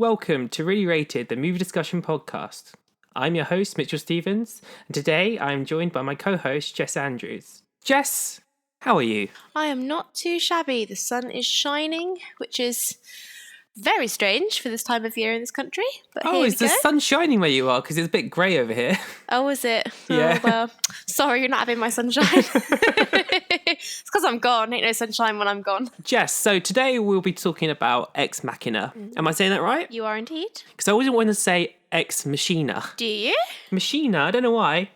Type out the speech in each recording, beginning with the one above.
welcome to Reely Rated, the movie discussion podcast. I'm your host, Mitchell Stevens, and today I'm joined by my co-host, Jess Andrews. Jess, how are you? I am not too shabby. The sun is shining, which is very strange for this time of year in this country. But Is the sun shining where you are? Because it's a bit grey over here. Oh, is it? Yeah. Oh, well, sorry, you're not having my sunshine. It's because I'm gone. Ain't no sunshine when I'm gone. Jess, so today we'll be talking about Ex Machina. Am I saying that right? You are indeed. Because I always want to say Ex Machina. Do you? Machina, I don't know why.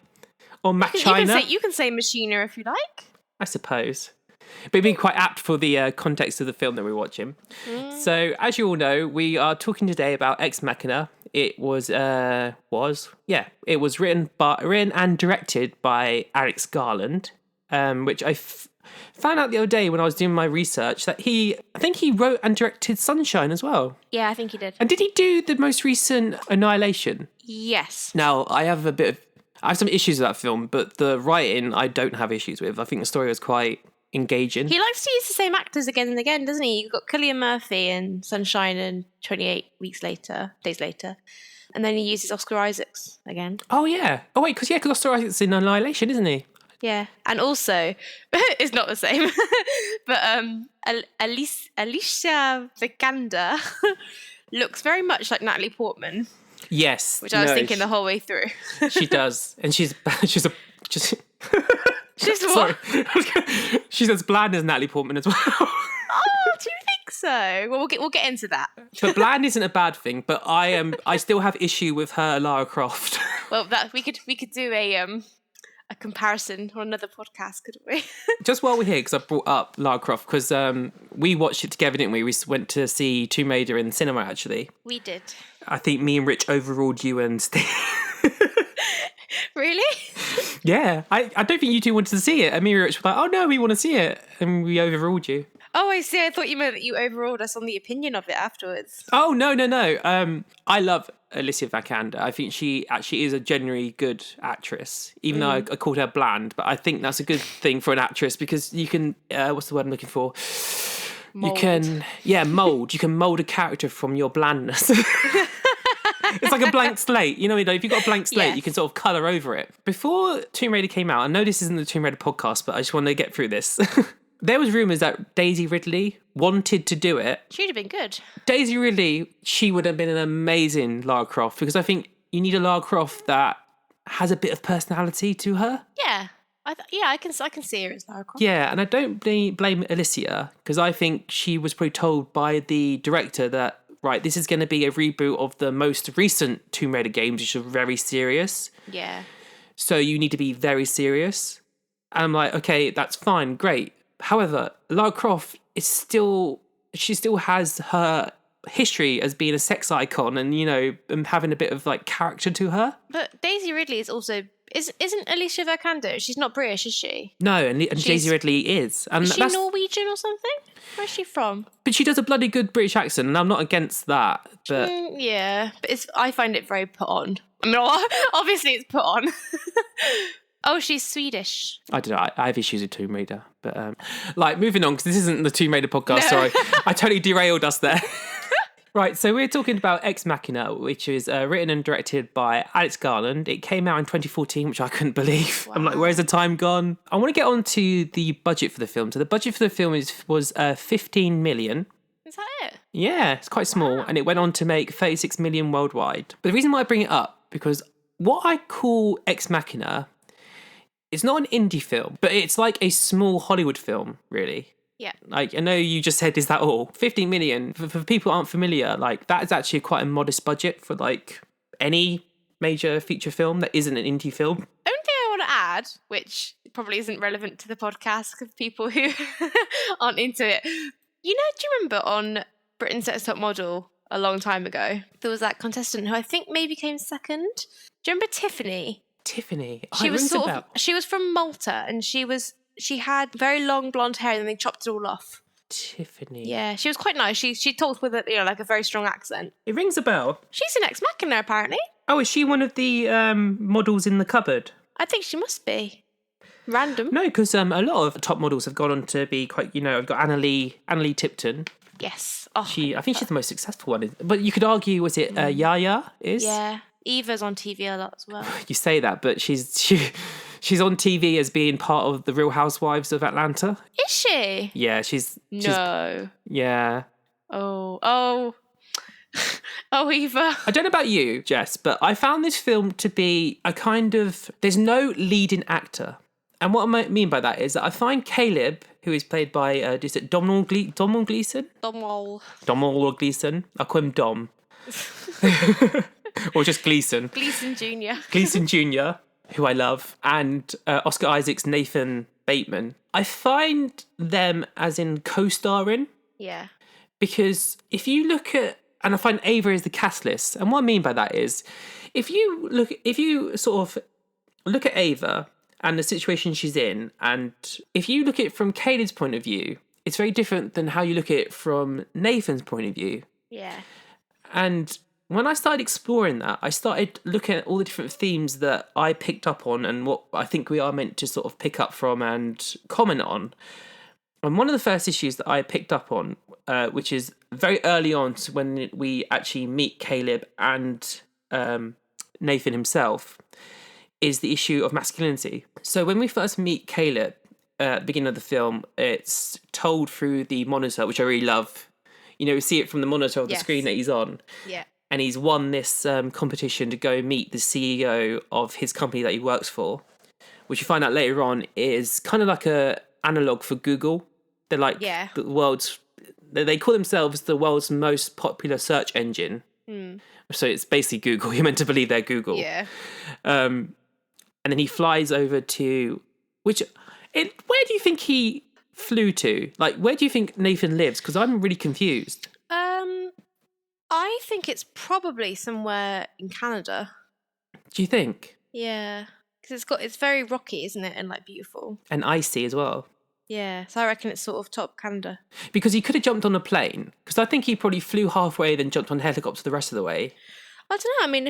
Or Machina. You can say Machina if you like. I suppose. But it'd be quite apt for the context of the film that we're watching. So, as you all know, we are talking today about Ex Machina. It was written and directed by Alex Garland, which I found out the other day when I was doing my research that I think he wrote and directed Sunshine as well. Yeah, I think he did. And did he do the most recent Annihilation? Yes. Now, I have some issues with that film, but the writing I don't have issues with. I think the story was quite engaging. He likes to use the same actors again and again, doesn't he? You've got Cillian Murphy in Sunshine and 28 days later. And then he uses Oscar Isaacs again. Oh, yeah. Oh, wait, because Oscar Isaacs in Annihilation, isn't he? Yeah. And also, it's not the same, but Alicia Vikander looks very much like Natalie Portman. Yes. Which I was thinking the whole way through. She does. And she's She's what? Sorry. She's as bland as Natalie Portman as well. Oh, do you think so? Well, we'll get into that. But bland isn't a bad thing. But I still have issue with her Lara Croft. Well, that we could do a comparison on another podcast, couldn't we? Just while we're here, because I brought up Lara Croft, because we watched it together, didn't we? We went to see Tomb Raider in the cinema, actually. We did. I think me and Rich overruled you and Steve. Really? Yeah. I don't think you two wanted to see it. And me and Rich were like, oh no, we want to see it. And we overruled you. Oh, I see. I thought you meant that you overruled us on the opinion of it afterwards. Oh, no. I love Alicia Vikander. I think she actually is a genuinely good actress, even though I called her bland. But I think that's a good thing for an actress because you can, what's the word I'm looking for? Mold. Mold. You can mold a character from your blandness. It's like a blank slate. You know, if you've got a blank slate, You can sort of colour over it. Before Tomb Raider came out, I know this isn't the Tomb Raider podcast, but I just want to get through this. There was rumours that Daisy Ridley wanted to do it. She'd have been good. Daisy Ridley, she would have been an amazing Lara Croft because I think you need a Lara Croft that has a bit of personality to her. Yeah. I can see her as Lara Croft. Yeah, and I don't blame Alicia because I think she was probably told by the director that, right, this is going to be a reboot of the most recent Tomb Raider games, which are very serious. Yeah. So you need to be very serious. And I'm like, okay, that's fine, great. However, Lara Croft she still has her history as being a sex icon and, having a bit of like character to her. But Daisy Ridley is also... Isn't Alicia Vikander? She's not British, is she? No, and Daisy Ridley is. And is she Norwegian or something? Where's she from? But she does a bloody good British accent, and I'm not against that. But yeah, but I find it very put on. I mean, obviously it's put on. Oh, she's Swedish. I don't know. I have issues with Tomb Raider, but moving on because this isn't the Tomb Raider podcast. No. Sorry, I totally derailed us there. Right, so we're talking about Ex Machina, which is written and directed by Alex Garland. It came out in 2014, which I couldn't believe. Wow. I'm like, where's the time gone? I want to get on to the budget for the film. So the budget for the film was 15 million. Is that it? Yeah, it's quite small, and it went on to make 36 million worldwide. But the reason why I bring it up, because what I call Ex Machina, it's not an indie film, but it's like a small Hollywood film, really. Yeah. Like, I know you just said, is that all? 15 million, for people who aren't familiar, like, that is actually quite a modest budget for, like, any major feature film that isn't an indie film. Only thing I want to add, which probably isn't relevant to the podcast because people who aren't into it, do you remember on Britain's Next Top Model a long time ago, there was that contestant who I think maybe came second? Do you remember Tiffany? Tiffany? She was from Malta, and she had very long blonde hair and then they chopped it all off. Tiffany. Yeah, she was quite nice. She talked with like a very strong accent. It rings a bell. She's an Ex Machina, apparently. Oh, is she one of the models in the cupboard? I think she must be. Random. No, because a lot of top models have gone on to be quite, I've got Annalie Tipton. Yes. Oh, I think she's the most successful one. But you could argue, was it Yaya is? yeah. Eva's on TV a lot as well. You say that, but she's on TV as being part of the Real Housewives of Atlanta. Is she? Yeah, she's No. yeah. Oh, oh, Eva. I don't know about you, Jess, but I found this film to be a kind of... There's no leading actor. And what I mean by that is that I find Caleb, who is played by, is it Domhnall Gleeson? Domhnall Gleeson. I'll call him Dom. Or just Gleeson. Gleeson Jr. Gleeson Jr., who I love, and Oscar Isaac's Nathan Bateman. I find them as in co-starring. Yeah. Because if you look at... And I find Ava is the cast list. And what I mean by that is, if you sort of look at Ava and the situation she's in, and if you look at it from Caleb's point of view, it's very different than how you look at it from Nathan's point of view. Yeah. And when I started exploring that, I started looking at all the different themes that I picked up on and what I think we are meant to sort of pick up from and comment on. And one of the first issues that I picked up on, which is very early on when we actually meet Caleb and Nathan himself, is the issue of masculinity. So when we first meet Caleb at the beginning of the film, it's told through the monitor, which I really love. You know, we see it from the monitor of the screen that he's on. Yeah. And he's won this competition to go meet the CEO of his company that he works for, which you find out later on is kind of like a analog for Google. They're like the world's... They call themselves the world's most popular search engine. So it's basically Google. You're meant to believe they're Google. Yeah. And then he flies over to... where do you think he flew to? Like, where do you think Nathan lives? Because I'm really confused. I think it's probably somewhere in Canada. Do you think? Yeah. Because it's very rocky, isn't it? And like beautiful. And icy as well. Yeah. So I reckon it's sort of top Canada. Because he could have jumped on a plane. Because I think he probably flew halfway, then jumped on a helicopter the rest of the way. I don't know. I mean,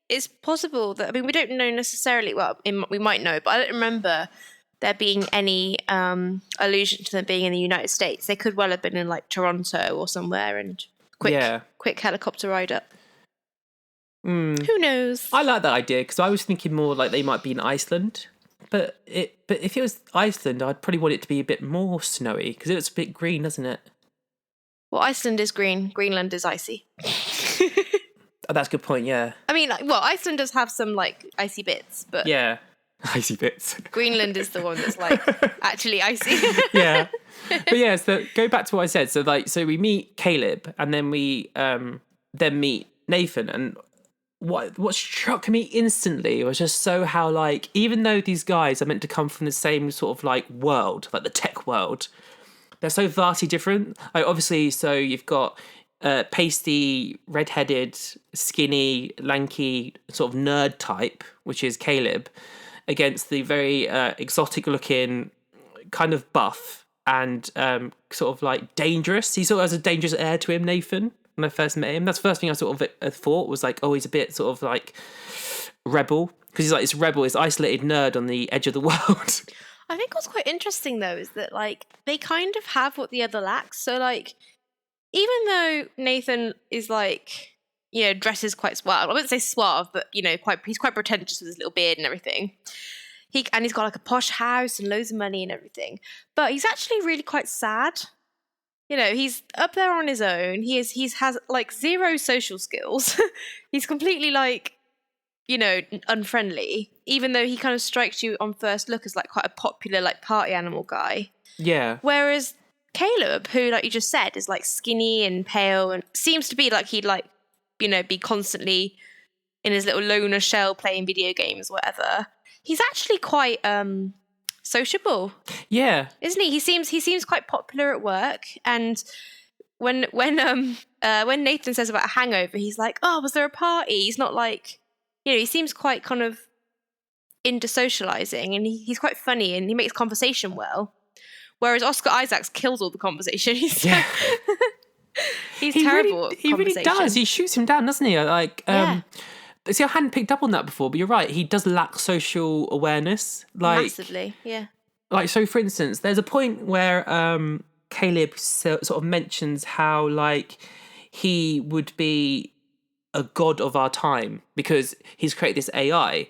it's possible that, I mean, we don't know necessarily, well, we might know, but I don't remember there being any allusion to them being in the United States. They could well have been in like Toronto or somewhere and quick helicopter ride up. Who knows? I like that idea because I was thinking more like they might be in Iceland. But if it was Iceland, I'd probably want it to be a bit more snowy because it's a bit green, doesn't it? Well, Iceland is green. Greenland is icy. Oh, that's a good point, yeah. I mean, well, Iceland does have some, like, icy bits, but... Yeah, icy bits. Greenland is the one that's, like, actually icy. Yeah. But yeah, so go back to what I said. So we meet Caleb, and then we then meet Nathan, and what struck me instantly was just how, like, even though these guys are meant to come from the same sort of, like, world, like the tech world, they're so vastly different. Like, obviously, so you've got... pasty, red-headed, skinny, lanky, sort of nerd type, which is Caleb, against the very exotic-looking, kind of buff and sort of like dangerous. He sort of has a dangerous air to him, Nathan, when I first met him. That's the first thing I sort of thought was like, oh, he's a bit sort of like rebel. Because he's like this rebel, this isolated nerd on the edge of the world. I think what's quite interesting, though, is that, like, they kind of have what the other lacks. So, like, even though Nathan is like, you know, dresses quite suave, I wouldn't say suave, but, you know, he's quite pretentious with his little beard and everything. He's got like a posh house and loads of money and everything. But he's actually really quite sad. You know, he's up there on his own. He has like zero social skills. He's completely like, you know, unfriendly, even though he kind of strikes you on first look as like quite a popular like party animal guy. Yeah. Whereas Caleb, who, like you just said, is like skinny and pale and seems to be like he'd like, you know, be constantly in his little loner shell playing video games, whatever. He's actually quite sociable. Yeah. Isn't he? He seems quite popular at work. And when Nathan says about a hangover, he's like, oh, was there a party? He's not like, you know, he seems quite kind of into socializing and he's quite funny and he makes conversation well. Whereas Oscar Isaacs kills all the conversation. He's terrible at conversation. He really does. He shoots him down, doesn't he? Like, see, I hadn't picked up on that before, but you're right. He does lack social awareness. Like, massively, yeah. Like, so for instance, there's a point where Caleb sort of mentions how like he would be a god of our time because he's created this AI.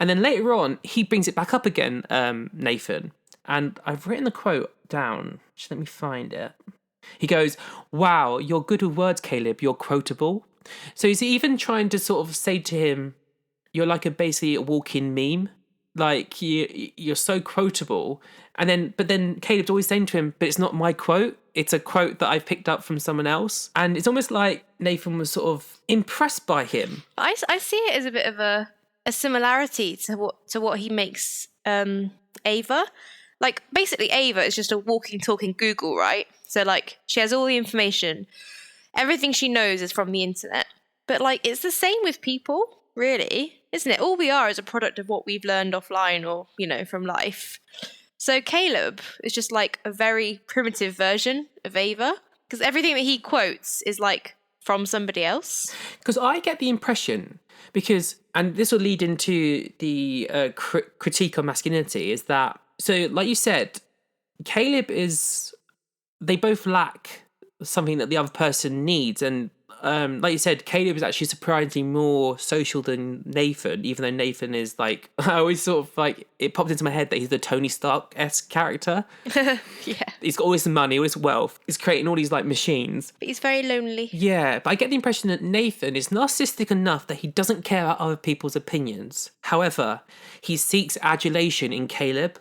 And then later on, he brings it back up again, Nathan. And I've written the quote down. Just let me find it. He goes, "Wow, you're good with words, Caleb. You're quotable." So he's even trying to sort of say to him, "You're like basically a walking meme. Like you're so quotable." But then Caleb's always saying to him, "But it's not my quote. It's a quote that I've picked up from someone else." And it's almost like Nathan was sort of impressed by him. I see it as a bit of a similarity to what he makes Ava. Like, basically, Ava is just a walking, talking Google, right? So, like, she has all the information. Everything she knows is from the internet. But, like, it's the same with people, really, isn't it? All we are is a product of what we've learned offline or, from life. So Caleb is just, like, a very primitive version of Ava. Because everything that he quotes is, like, from somebody else. Because I get the impression, and this will lead into the critique of masculinity, is that, so like you said, they both lack something that the other person needs. And like you said, Caleb is actually surprisingly more social than Nathan, even though Nathan is like, I always sort of like, it popped into my head that he's the Tony Stark-esque character. Yeah. He's got all this money, all this wealth. He's creating all these like machines. But he's very lonely. Yeah, but I get the impression that Nathan is narcissistic enough that he doesn't care about other people's opinions. However, he seeks adulation in Caleb.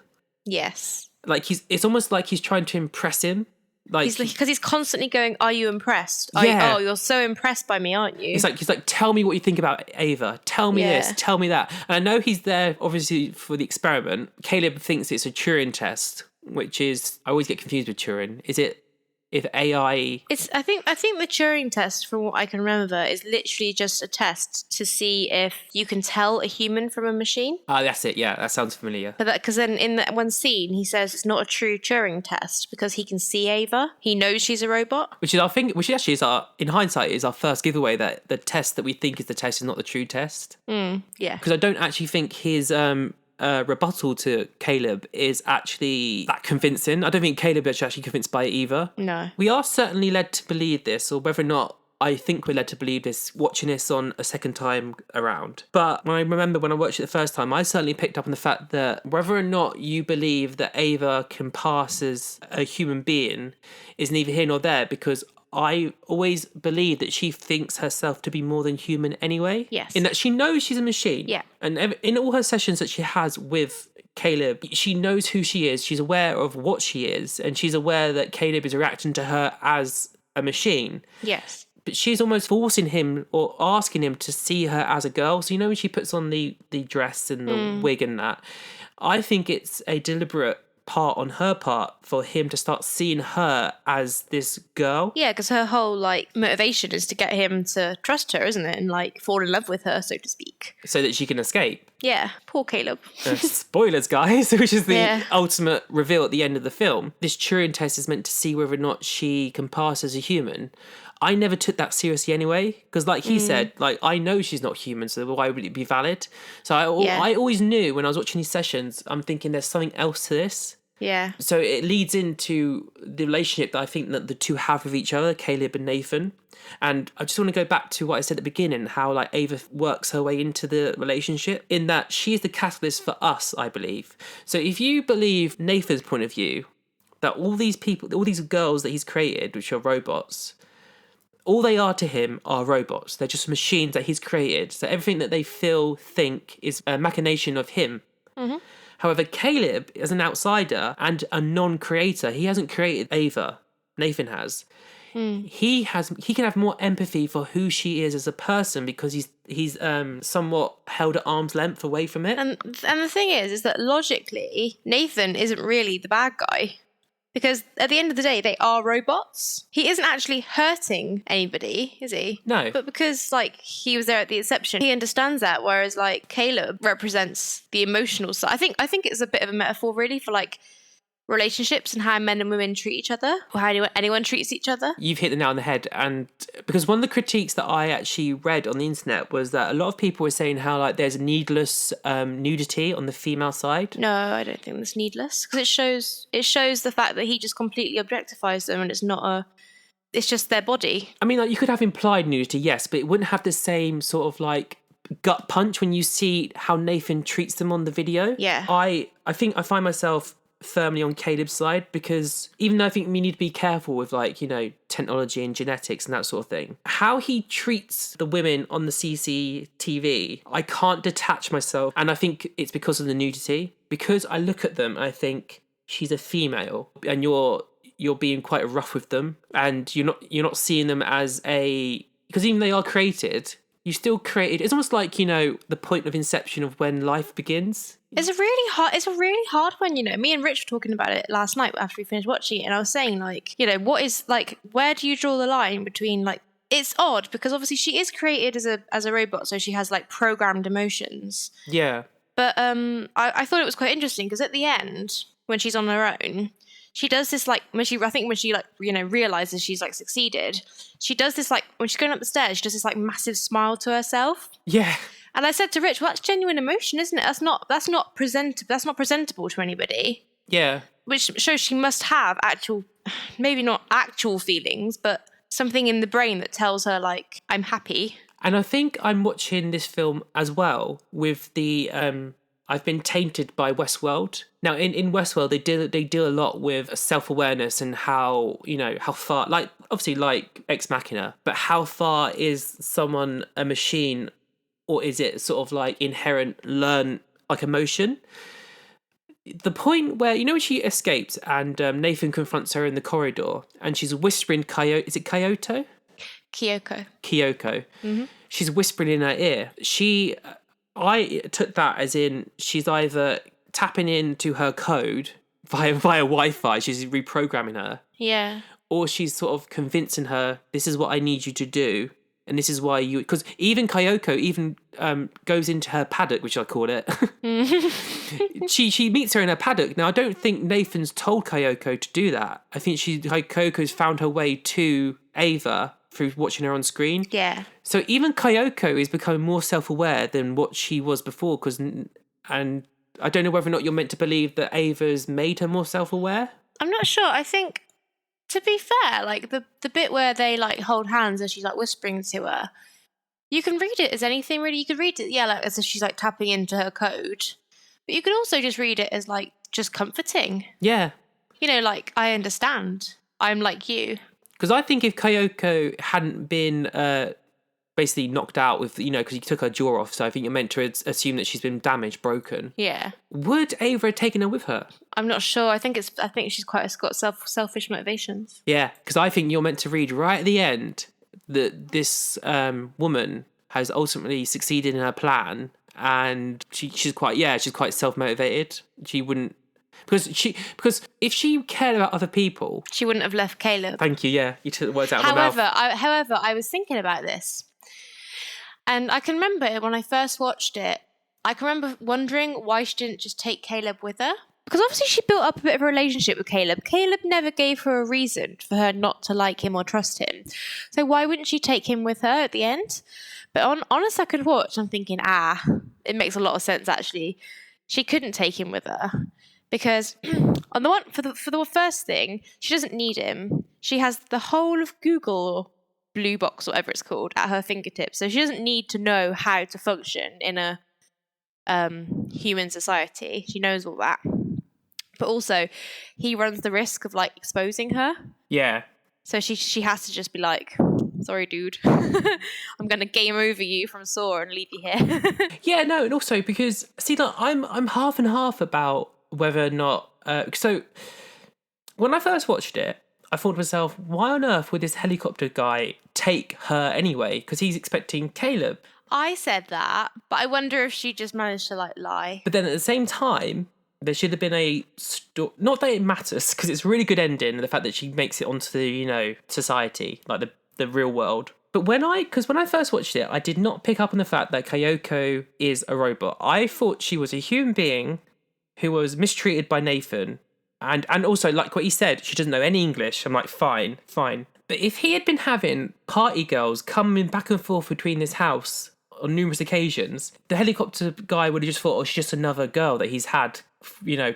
Yes. Like it's almost like he's trying to impress him. Like, because he's constantly going, "Are you impressed? Yeah. You're so impressed by me, aren't you?" He's like, "Tell me what you think about Ava. Tell me this. Tell me that." And I know he's there, obviously, for the experiment. Caleb thinks it's a Turing test, which is, I always get confused with Turing. Is it if AI? I think the Turing test, from what I can remember, is literally just a test to see if you can tell a human from a machine. That's it. Yeah, that sounds familiar. But because then in that one scene, he says it's not a true Turing test because he can see Ava. He knows she's a robot. Which actually is in hindsight, is our first giveaway that the test that we think is the test is not the true test. Yeah. Because I don't actually think his rebuttal to Caleb is actually that convincing. I don't think Caleb is actually convinced by it either. No. We are certainly led to believe this, or whether or not I think we're led to believe this watching this on a second time around. But when I watched it the first time, I certainly picked up on the fact that whether or not you believe that Ava can pass as a human being is neither here nor there, because I always believe that she thinks herself to be more than human anyway. Yes. In that she knows she's a machine. Yeah. And in all her sessions that she has with Caleb, she knows who she is. She's aware of what she is. And she's aware that Caleb is reacting to her as a machine. Yes. But she's almost forcing him or asking him to see her as a girl. So, when she puts on the dress and the wig and that, I think it's a deliberate part on her part for him to start seeing her as this girl. Yeah, because her whole motivation is to get him to trust her, isn't it? And fall in love with her, so to speak. So that she can escape. Yeah, poor Caleb. Spoilers, guys, which is the ultimate reveal at the end of the film. This Turing test is meant to see whether or not she can pass as a human. I never took that seriously anyway, because like he said, I know she's not human, so why would it be valid? So I always knew when I was watching these sessions, I'm thinking there's something else to this. Yeah. So it leads into the relationship that I think that the two have with each other, Caleb and Nathan. And I just want to go back to what I said at the beginning, how Ava works her way into the relationship, in that she is the catalyst for us, I believe. So if you believe Nathan's point of view, that all these people, all these girls that he's created, which are robots, all they are to him are robots. They're just machines that he's created. So everything that they feel, think is a machination of him. Mm-hmm. However, Caleb, as an outsider and a non-creator, he hasn't created Ava. Nathan has. He can have more empathy for who she is as a person because he's somewhat held at arm's length away from it. And the thing is that logically, Nathan isn't really the bad guy. Because at the end of the day, they are robots. He isn't actually hurting anybody, is he? No. But because, he was there at the inception, he understands that, whereas, Caleb represents the emotional side. I think it's a bit of a metaphor, really, for, relationships and how men and women treat each other, or how anyone treats each other. You've hit the nail on the head. And because one of the critiques that I actually read on the internet was that a lot of people were saying how like there's needless nudity on the female side. No, I don't think that's needless, because it shows the fact that he just completely objectifies them, and it's just their body. I mean, like, you could have implied nudity, yes, but it wouldn't have the same sort of like gut punch when you see how Nathan treats them on the video. Yeah. I think I find myself firmly on Caleb's side, because even though I think we need to be careful with like, you know, technology and genetics and that sort of thing, how he treats the women on the CCTV, I can't detach myself. And I think it's because of the nudity, because I look at them and I think she's a female and you're being quite rough with them, and you're not seeing them as because even they are created, you still created. It's almost like, you know, the point of inception of when life begins. It's a really hard one, you know. Me and Rich were talking about it last night after we finished watching it, and I was saying, like, you know, what is, like, where do you draw the line between, like, it's odd because obviously she is created as a robot, so she has like programmed emotions. Yeah. But I thought it was quite interesting because at the end, when she's on her own, she does this, like, when she like, you know, realizes she's like succeeded, she does this, like, when she's going up the stairs, she does this like massive smile to herself. Yeah. And I said to Rich, well, that's genuine emotion, isn't it? That's not presentable to anybody. Yeah. Which shows she must have maybe not actual feelings, but something in the brain that tells her, like, I'm happy. And I think I'm watching this film as well with the I've been tainted by Westworld. Now, in Westworld, they deal a lot with self-awareness and how, you know, how far, like, obviously like Ex Machina, but how far is someone a machine, or is it sort of like inherent learn, like, emotion? The point where, you know, when she escapes and Nathan confronts her in the corridor and she's whispering is it Kyoko? Kyoko. Mm-hmm. She's whispering in her ear. I took that as in she's either tapping into her code via Wi-Fi, she's reprogramming her. Yeah. Or she's sort of convincing her, this is what I need you to do, and this is why you... Because even Kyoko goes into her paddock, which I call it. She meets her in her paddock. Now, I don't think Nathan's told Kyoko to do that. I think Kyoko's found her way to Ava through watching her on screen. Yeah. So even Kyoko is becoming more self-aware than what she was before, and I don't know whether or not you're meant to believe that Ava's made her more self-aware. I'm not sure. I think, to be fair, like the bit where they like hold hands and she's like whispering to her, you can read it as anything really. You could read it, yeah, like as if she's like tapping into her code, but you could also just read it as like just comforting. Yeah. You know, like, I understand. I'm like you. Because I think if Kyoko hadn't been basically knocked out with, you know, because he took her jaw off, so I think you're meant to assume that she's been damaged, broken. Yeah. Would Ava have taken her with her? I'm not sure. I think she's got selfish motivations. Yeah, because I think you're meant to read right at the end that this woman has ultimately succeeded in her plan, and she's quite self-motivated. She wouldn't... Because if she cared about other people... She wouldn't have left Caleb. Thank you, yeah. You took the words out of my mouth. However, I was thinking about this. And I can remember when I first watched it, I can remember wondering why she didn't just take Caleb with her. Because obviously she built up a bit of a relationship with Caleb. Caleb never gave her a reason for her not to like him or trust him. So why wouldn't she take him with her at the end? But on a second watch, I'm thinking, it makes a lot of sense, actually. She couldn't take him with her. Because on the one for the first thing, she doesn't need him. She has the whole of Google, Blue Box, whatever it's called, at her fingertips. So she doesn't need to know how to function in a human society. She knows all that. But also, he runs the risk of like exposing her. Yeah. So she has to just be like, sorry, dude, I'm going to game over you from Saw and leave you here. Yeah, no, and also because, see, like, I'm half and half about whether or not... so, when I first watched it, I thought to myself, why on earth would this helicopter guy take her anyway? Because he's expecting Caleb. I said that, but I wonder if she just managed to, like, lie. But then at the same time, there should have been a... not that it matters, because it's a really good ending, the fact that she makes it onto the, you know, society, like the real world. But when I first watched it, I did not pick up on the fact that Kyoko is a robot. I thought she was a human being who was mistreated by Nathan And also, like what he said, she doesn't know any English. I'm like, fine. But if he had been having party girls coming back and forth between this house on numerous occasions, the helicopter guy would have just thought, oh, she's just another girl that he's had,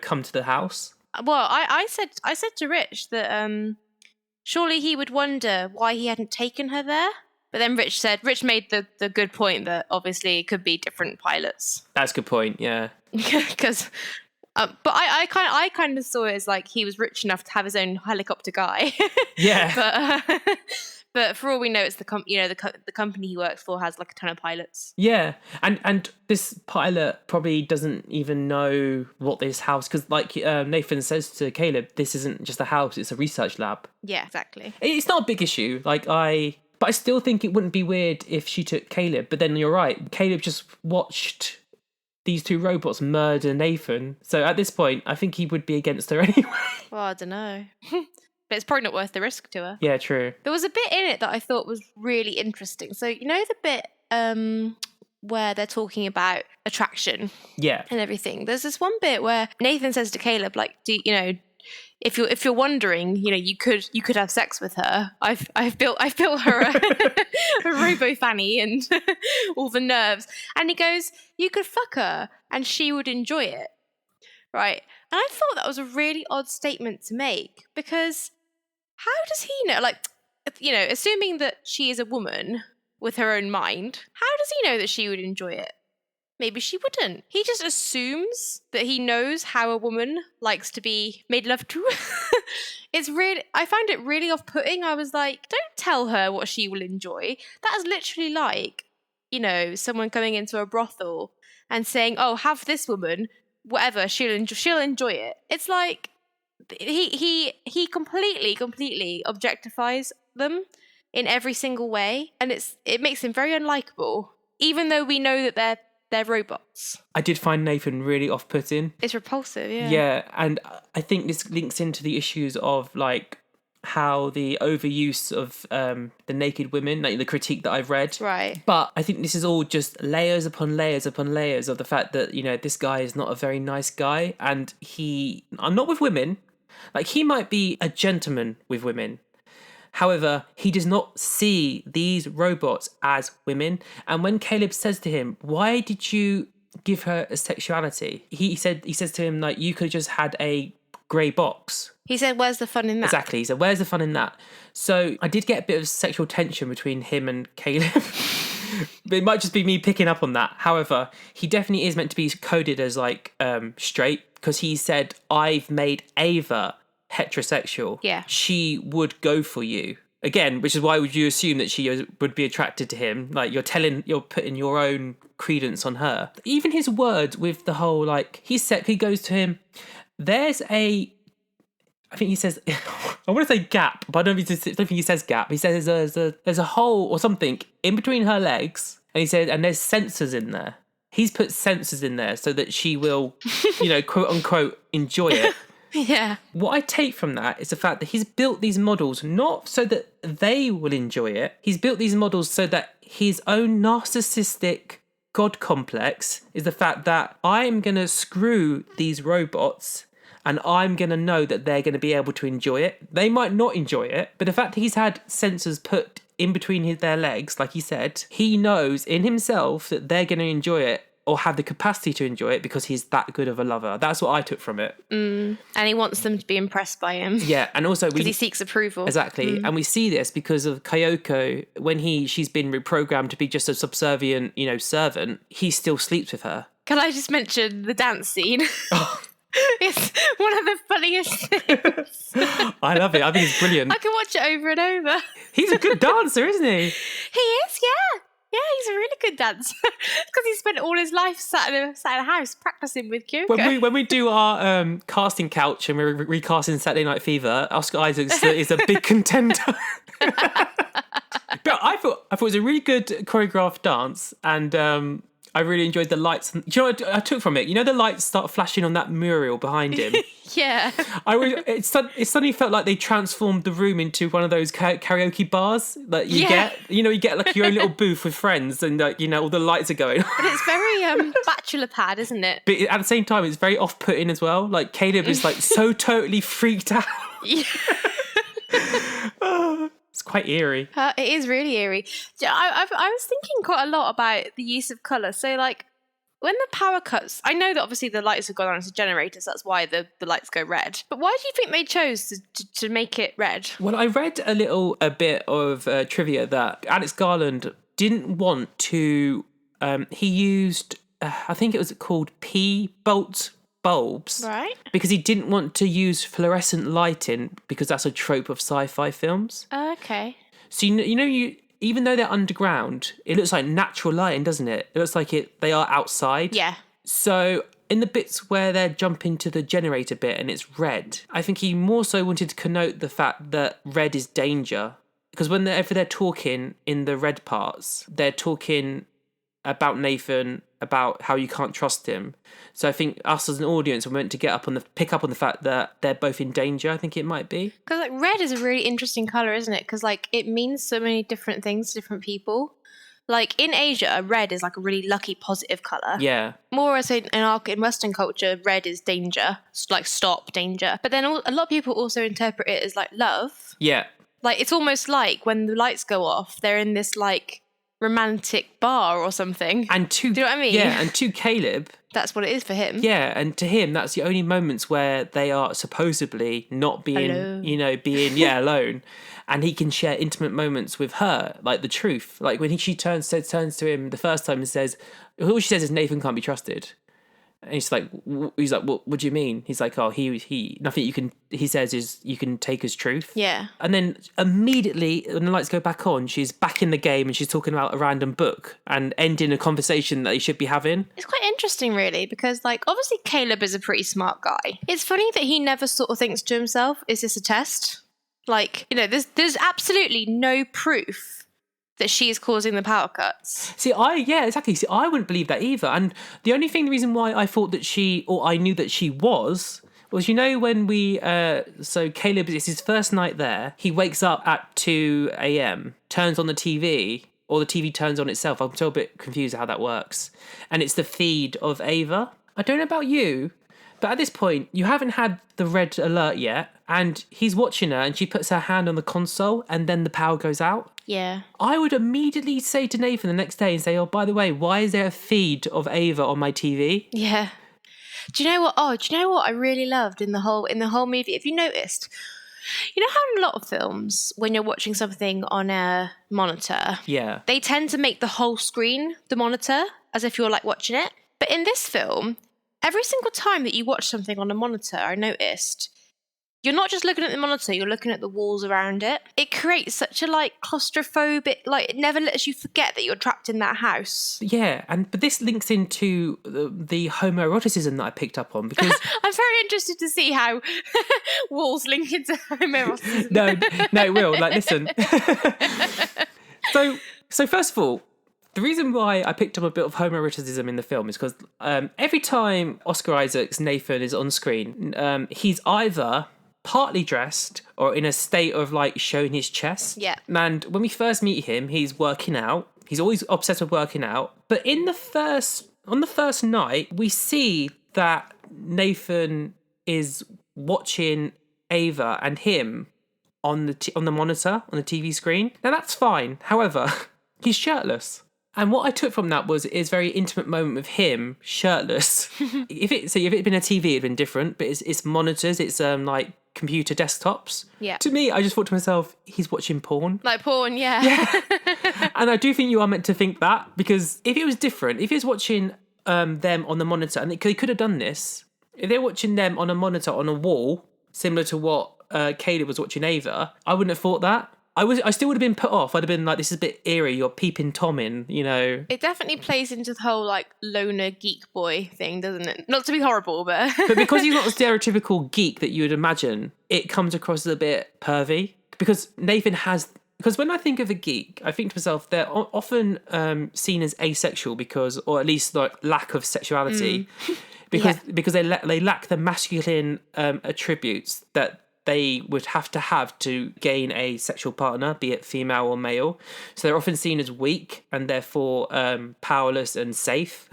come to the house. Well, I said to Rich that surely he would wonder why he hadn't taken her there. But then Rich made the good point that obviously it could be different pilots. That's a good point, yeah. Because, but I kind of saw it as like he was rich enough to have his own helicopter guy. Yeah. But for all we know, it's the company he works for has like a ton of pilots. Yeah, and this pilot probably doesn't even know what this house, because like Nathan says to Caleb, this isn't just a house; it's a research lab. Yeah, exactly. It's not a big issue. But I still think it wouldn't be weird if she took Caleb. But then you're right, Caleb just watched these two robots murder Nathan. So at this point, I think he would be against her anyway. Well, I don't know. But it's probably not worth the risk to her. Yeah, true. There was a bit in it that I thought was really interesting. So, the bit where they're talking about attraction Yeah. and everything. There's this one bit where Nathan says to Caleb, like, if you're wondering, you could have sex with her. I've built her a robo fanny and all the nerves. And he goes, you could fuck her and she would enjoy it. Right. And I thought that was a really odd statement to make, because how does he know? Like, assuming that she is a woman with her own mind, how does he know that she would enjoy it? Maybe she wouldn't. He just assumes that he knows how a woman likes to be made love to. I found it really off-putting. I was like, don't tell her what she will enjoy. That is literally like, someone going into a brothel and saying, oh, have this woman, whatever, she'll enjoy it. It's like he completely objectifies them in every single way, and it makes him very unlikable, even though we know that they're robots. I did find Nathan really off-putting. It's repulsive, yeah. Yeah, and I think this links into the issues of like how the overuse of the naked women, like the critique that I've read. Right. But I think this is all just layers upon layers upon layers of the fact that, this guy is not a very nice guy, and I'm not with women. Like, he might be a gentleman with women. However, he does not see these robots as women. And when Caleb says to him, why did you give her a sexuality? He says to him, like, you could have just had a grey box. He said, where's the fun in that? Exactly. He said, where's the fun in that? So I did get a bit of sexual tension between him and Caleb. It might just be me picking up on that. However, he definitely is meant to be coded as like straight, because he said, I've made Ava heterosexual. Yeah. She would go for you. Again, which is why would you assume that she would be attracted to him? Like, you're putting your own credence on her. Even his words with the whole, like, he goes to him, I think he says, I want to say gap, but I don't think he says gap. He says there's a hole or something in between her legs, and he said, and there's sensors in there. He's put sensors in there so that she will, quote unquote, enjoy it. Yeah. What I take from that is the fact that he's built these models not so that they will enjoy it. He's built these models so that his own narcissistic God complex is the fact that I'm going to screw these robots and I'm going to know that they're going to be able to enjoy it. They might not enjoy it, but the fact that he's had sensors put in between their legs, like he said, he knows in himself that they're going to enjoy it or have the capacity to enjoy it because he's that good of a lover. That's what I took from it. And he wants them to be impressed by him. Yeah, and also because he seeks approval. Exactly. And we see this because of Kyoko. When she's been reprogrammed to be just a subservient, servant, he still sleeps with her. Can I just mention the dance scene? Oh. It's one of the funniest things. I love it. I think it's brilliant. I can watch it over and over. He's a good dancer, isn't he? He is, yeah. Yeah, he's a really good dancer. Because he spent all his life sat in a house practicing with Kyoko. When we do our casting couch and we're recasting Saturday Night Fever, Oscar Isaac is a big contender. But I thought it was a really good choreographed dance, and I really enjoyed the lights. Do you know what I took from it? You know, the lights start flashing on that mural behind him. Yeah. It suddenly felt like they transformed the room into one of those karaoke bars that you get. You know, you get like your own little booth with friends, and like, you know, all the lights are going. But it's very bachelor pad, isn't it? But at the same time, it's very off-putting as well. Like Caleb is like so totally freaked out. Yeah. It's quite eerie. It is really eerie. I was thinking quite a lot about the use of colour. So, like, when the power cuts, I know that obviously the lights have gone on as generators, that's why the lights go red. But why do you think they chose to make it red? Well, I read a bit of trivia that Alex Garland didn't want to... he used, I think it was called P-bolt bulbs. Right. Because he didn't want to use fluorescent lighting because that's a trope of sci-fi films. Okay. So, even though they're underground, it looks like natural lighting, doesn't it? It looks like they are outside. Yeah. So in the bits where they're jumping to the generator bit and it's red, I think he more so wanted to connote the fact that red is danger. Because whenever they're talking in the red parts, they're talking about Nathan, about how you can't trust him. So I think us as an audience are meant to pick up on the fact that they're both in danger, I think it might be. Because like red is a really interesting colour, isn't it? Because like it means so many different things to different people. Like in Asia, red is like a really lucky, positive colour. Yeah. More as in Western culture, red is danger, like stop, danger. But then a lot of people also interpret it as like love. Yeah. Like it's almost like when the lights go off, they're in this like romantic bar or something. And do you know what I mean? Yeah, and to Caleb, that's what it is for him. Yeah, and to him, that's the only moments where they are supposedly not being, alone. Alone. And he can share intimate moments with her, like the truth. Like when she turns to him the first time and says, all she says is Nathan can't be trusted. And he's like, what do you mean? He's like, oh, he nothing you can, he says is you can take as truth. Yeah. And then immediately when the lights go back on, she's back in the game and she's talking about a random book and ending a conversation that he should be having. It's quite interesting really, because like obviously Caleb is a pretty smart guy. It's funny that he never sort of thinks to himself, is this a test? Like, there's absolutely no proof that she is causing the power cuts. Exactly. See, I wouldn't believe that either. And the reason why I thought that I knew that she was when so Caleb, it's his first night there. He wakes up at 2 a.m., turns on the TV, or the TV turns on itself. I'm still a bit confused how that works. And it's the feed of Ava. I don't know about you, but at this point, you haven't had the red alert yet. And he's watching her and she puts her hand on the console and then the power goes out. Yeah. I would immediately say to Nathan the next day and say, oh, by the way, why is there a feed of Ava on my TV? Yeah. Do you know what? Oh, do you know what I really loved in the whole movie? Have you noticed? You know how in a lot of films, when you're watching something on a monitor, they tend to make the whole screen the monitor, as if you're like watching it. But in this film, every single time that you watch something on a monitor, I noticed, you're not just looking at the monitor, you're looking at the walls around it. It creates such a like claustrophobic, like it never lets you forget that you're trapped in that house. Yeah, but this links into the homoeroticism that I picked up on because I'm very interested to see how walls link into homoeroticism. No, it will. Like, listen. So first of all, the reason why I picked up a bit of homoeroticism in the film is because every time Oscar Isaac's Nathan is on screen, he's either partly dressed or in a state of like showing his chest. Yeah. And when we first meet him, he's working out. He's always obsessed with working out. But on the first night, we see that Nathan is watching Ava and him on the monitor, on the TV screen. Now that's fine. However, he's shirtless. And what I took from that was it's a very intimate moment with him shirtless. If it had been a TV, it'd been different. But it's monitors, it's like computer desktops. Yeah. To me, I just thought to myself, he's watching porn. Like porn, yeah. And I do think you are meant to think that because if it was different, if he was watching them on the monitor, and they could have done this, if they're watching them on a monitor on a wall, similar to what Caleb was watching Ava, I wouldn't have thought that. I still would have been put off. I'd have been like, this is a bit eerie. You're peeping Tom in, It definitely plays into the whole like loner geek boy thing, doesn't it? Not to be horrible, but but because he's not a stereotypical geek that you would imagine, it comes across as a bit pervy. Because Nathan has Because when I think of a geek, I think to myself, they're often seen as asexual because, or at least like lack of sexuality, because they lack the masculine attributes that they would have to gain a sexual partner, be it female or male. So they're often seen as weak and therefore powerless and safe.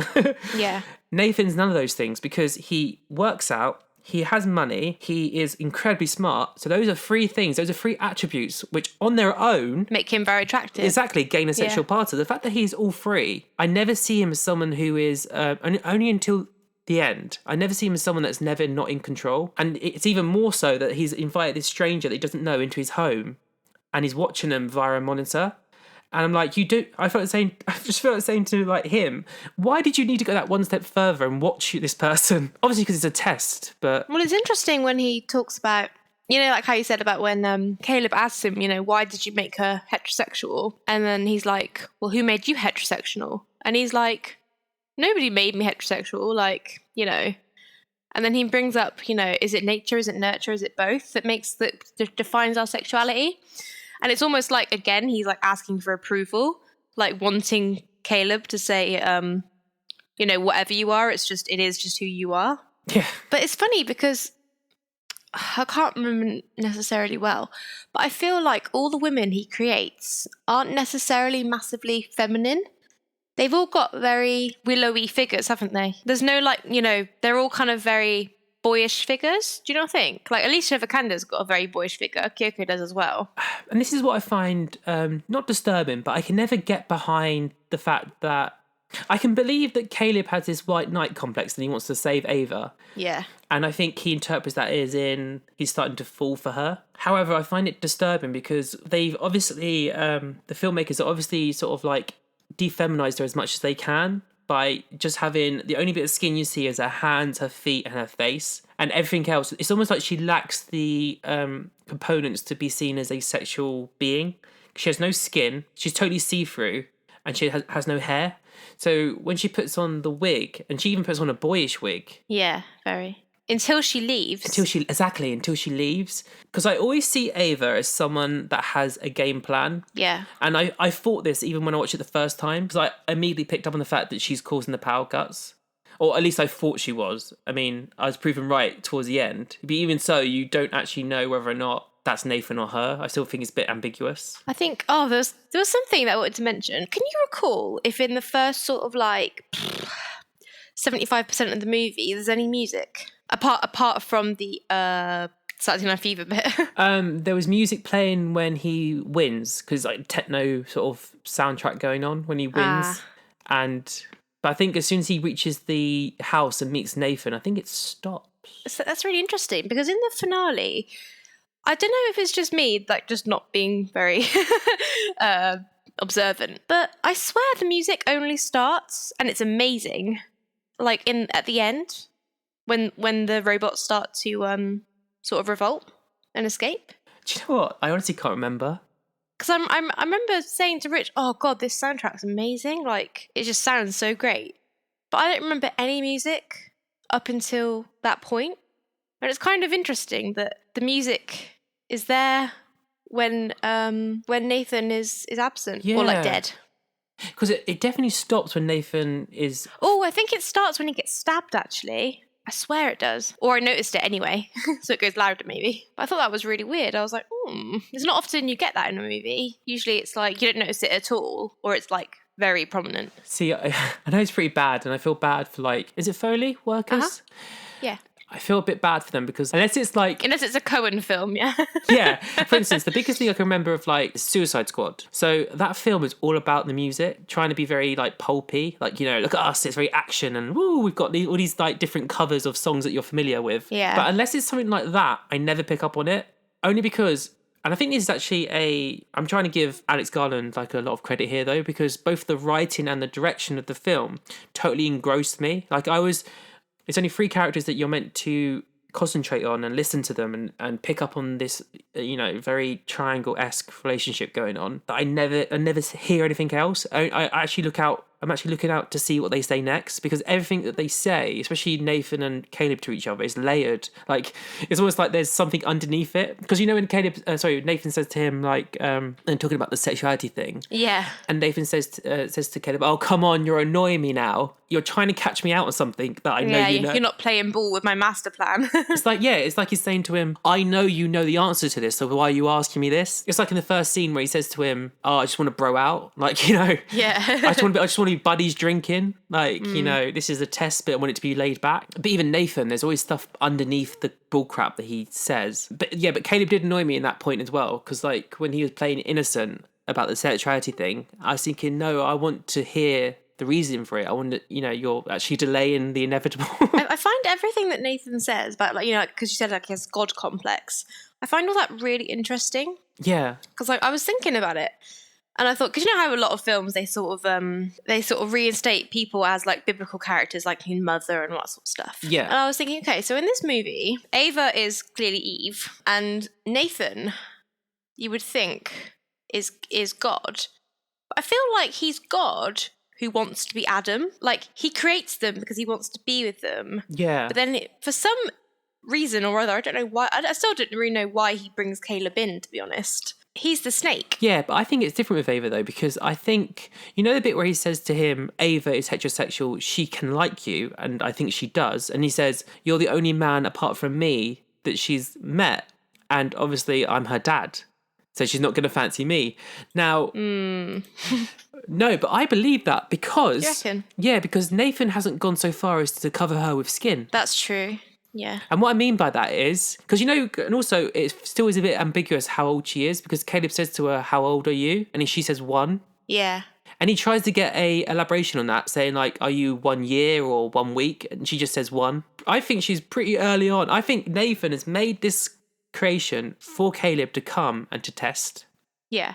Yeah. Nathan's none of those things because he works out, he has money, he is incredibly smart. So those are three things, those are three attributes which on their own make him very attractive. Exactly, gain a sexual partner. The fact that he's all three, I never see him as someone who is, only until the end, I never see him as someone that's never not in control. And it's even more so that he's invited this stranger that he doesn't know into his home and he's watching them via a monitor. And I'm like, I just felt like saying to like him, why did you need to go that one step further and watch this person? Obviously because it's a test, but... Well, it's interesting when he talks about, you know, like how you said about when Caleb asks him, you know, why did you make her heterosexual? And then he's like, well, who made you heterosexual? And he's like, nobody made me heterosexual, like, you know. And then he brings up, you know, is it nature, is it nurture, is it both that defines our sexuality? And it's almost like, again, he's like asking for approval, like wanting Caleb to say, you know, whatever you are, it is just who you are. Yeah. But it's funny because I can't remember necessarily well, but I feel like all the women he creates aren't necessarily massively feminine. They've all got very willowy figures, haven't they? There's no like, you know, they're all kind of very boyish figures. Do you not think? Like Alicia Vikander's got a very boyish figure. Kyoko does as well. And this is what I find not disturbing, but I can never get behind the fact that I can believe that Caleb has this white knight complex and he wants to save Ava. Yeah. And I think he interprets that as in he's starting to fall for her. However, I find it disturbing because they've obviously, the filmmakers are obviously sort of like defeminized her as much as they can by just having the only bit of skin you see is her hands, her feet, and her face, and everything else. It's almost like she lacks the components to be seen as a sexual being. She has no skin, she's totally see-through, and she has no hair. So when she puts on the wig, and she even puts on a boyish wig. Yeah, very. Until she leaves. Until she leaves. Because I always see Ava as someone that has a game plan. Yeah. And I thought this even when I watched it the first time, because I immediately picked up on the fact that she's causing the power cuts. Or at least I thought she was. I mean, I was proven right towards the end. But even so, you don't actually know whether or not that's Nathan or her. I still think it's a bit ambiguous. I think, there was something that I wanted to mention. Can you recall if in the first sort of like 75% of the movie there's any music? Apart from the Saturday Night Fever bit. There was music playing when he wins, because like techno sort of soundtrack going on when he wins. But I think as soon as he reaches the house and meets Nathan, I think it stops. So that's really interesting, because in the finale, I don't know if it's just me, like just not being very observant, but I swear the music only starts, and it's amazing, like at the end. When the robots start to sort of revolt and escape. Do you know what? I honestly can't remember. Because I remember saying to Rich, oh God, this soundtrack's amazing. Like, it just sounds so great. But I don't remember any music up until that point. And it's kind of interesting that the music is there when Nathan is absent or like dead. Because it definitely stops when Nathan is... Oh, I think it starts when he gets stabbed, actually. I swear it does. Or I noticed it anyway, so it goes louder maybe. But I thought that was really weird. I was like, it's not often you get that in a movie. Usually it's like you don't notice it at all, or it's like very prominent. See, I know it's pretty bad, and I feel bad for like, is it Foley workers? Uh-huh. Yeah. I feel a bit bad for them because unless it's a Coen film, yeah. Yeah. For instance, the biggest thing I can remember of like Suicide Squad. So that film is all about the music, trying to be very like pulpy. Like, you know, look at us, it's very action and woo, we've got all these like different covers of songs that you're familiar with. Yeah. But unless it's something like that, I never pick up on it. Only because, and I think this is actually I'm trying to give Alex Garland like a lot of credit here though, because both the writing and the direction of the film totally engrossed me. Like it's only three characters that you're meant to concentrate on and listen to them and pick up on this, you know, very triangle-esque relationship going on. But I never hear anything else. I actually look out I'm actually looking out to see what they say next, because everything that they say, especially Nathan and Caleb to each other, is layered. Like, it's almost like there's something underneath it. Because when Nathan says to him, like, and talking about the sexuality thing. Yeah. And Nathan says to Caleb, "Oh, come on, you're annoying me now. You're trying to catch me out on something that I know you know." You're not playing ball with my master plan. It's like he's saying to him, "I know you know the answer to this, so why are you asking me this?" It's like in the first scene where he says to him, "Oh, I just want to bro out." Like, Yeah. I just want to be buddies drinking. Like, this is a test, but I want it to be laid back. But even Nathan, there's always stuff underneath the bullcrap that he says. But Caleb did annoy me in that point as well, because like when he was playing innocent about the sexuality thing, I was thinking, no, I want to hear the reason for it. I want to, you're actually delaying the inevitable. I find everything that Nathan says about, like, because you said like he has God complex. I find all that really interesting. Yeah. Because I was thinking about it, and I thought, because how a lot of films they sort of reinstate people as like biblical characters, like in Mother and all that sort of stuff. Yeah. And I was thinking, okay, so in this movie, Ava is clearly Eve, and Nathan, you would think, is God. But I feel like he's God who wants to be Adam. Like, he creates them because he wants to be with them. Yeah. But then for some reason or other, I don't know why, I still don't really know why he brings Caleb in, to be honest. He's the snake. Yeah, but I think it's different with Ava, though, because I think, the bit where he says to him, Ava is heterosexual, she can like you, and I think she does. And he says, you're the only man apart from me that she's met, and obviously I'm her dad, so she's not going to fancy me. Now, no, but I believe that because... You reckon? Yeah, because Nathan hasn't gone so far as to cover her with skin. That's true. Yeah. And what I mean by that is, because and also it still is a bit ambiguous how old she is, because Caleb says to her, how old are you? And she says 1. Yeah. And he tries to get a elaboration on that, saying like, are you 1 year or 1 week? And she just says 1. I think she's pretty early on. I think Nathan has made this creation for Caleb to come and to test. Yeah.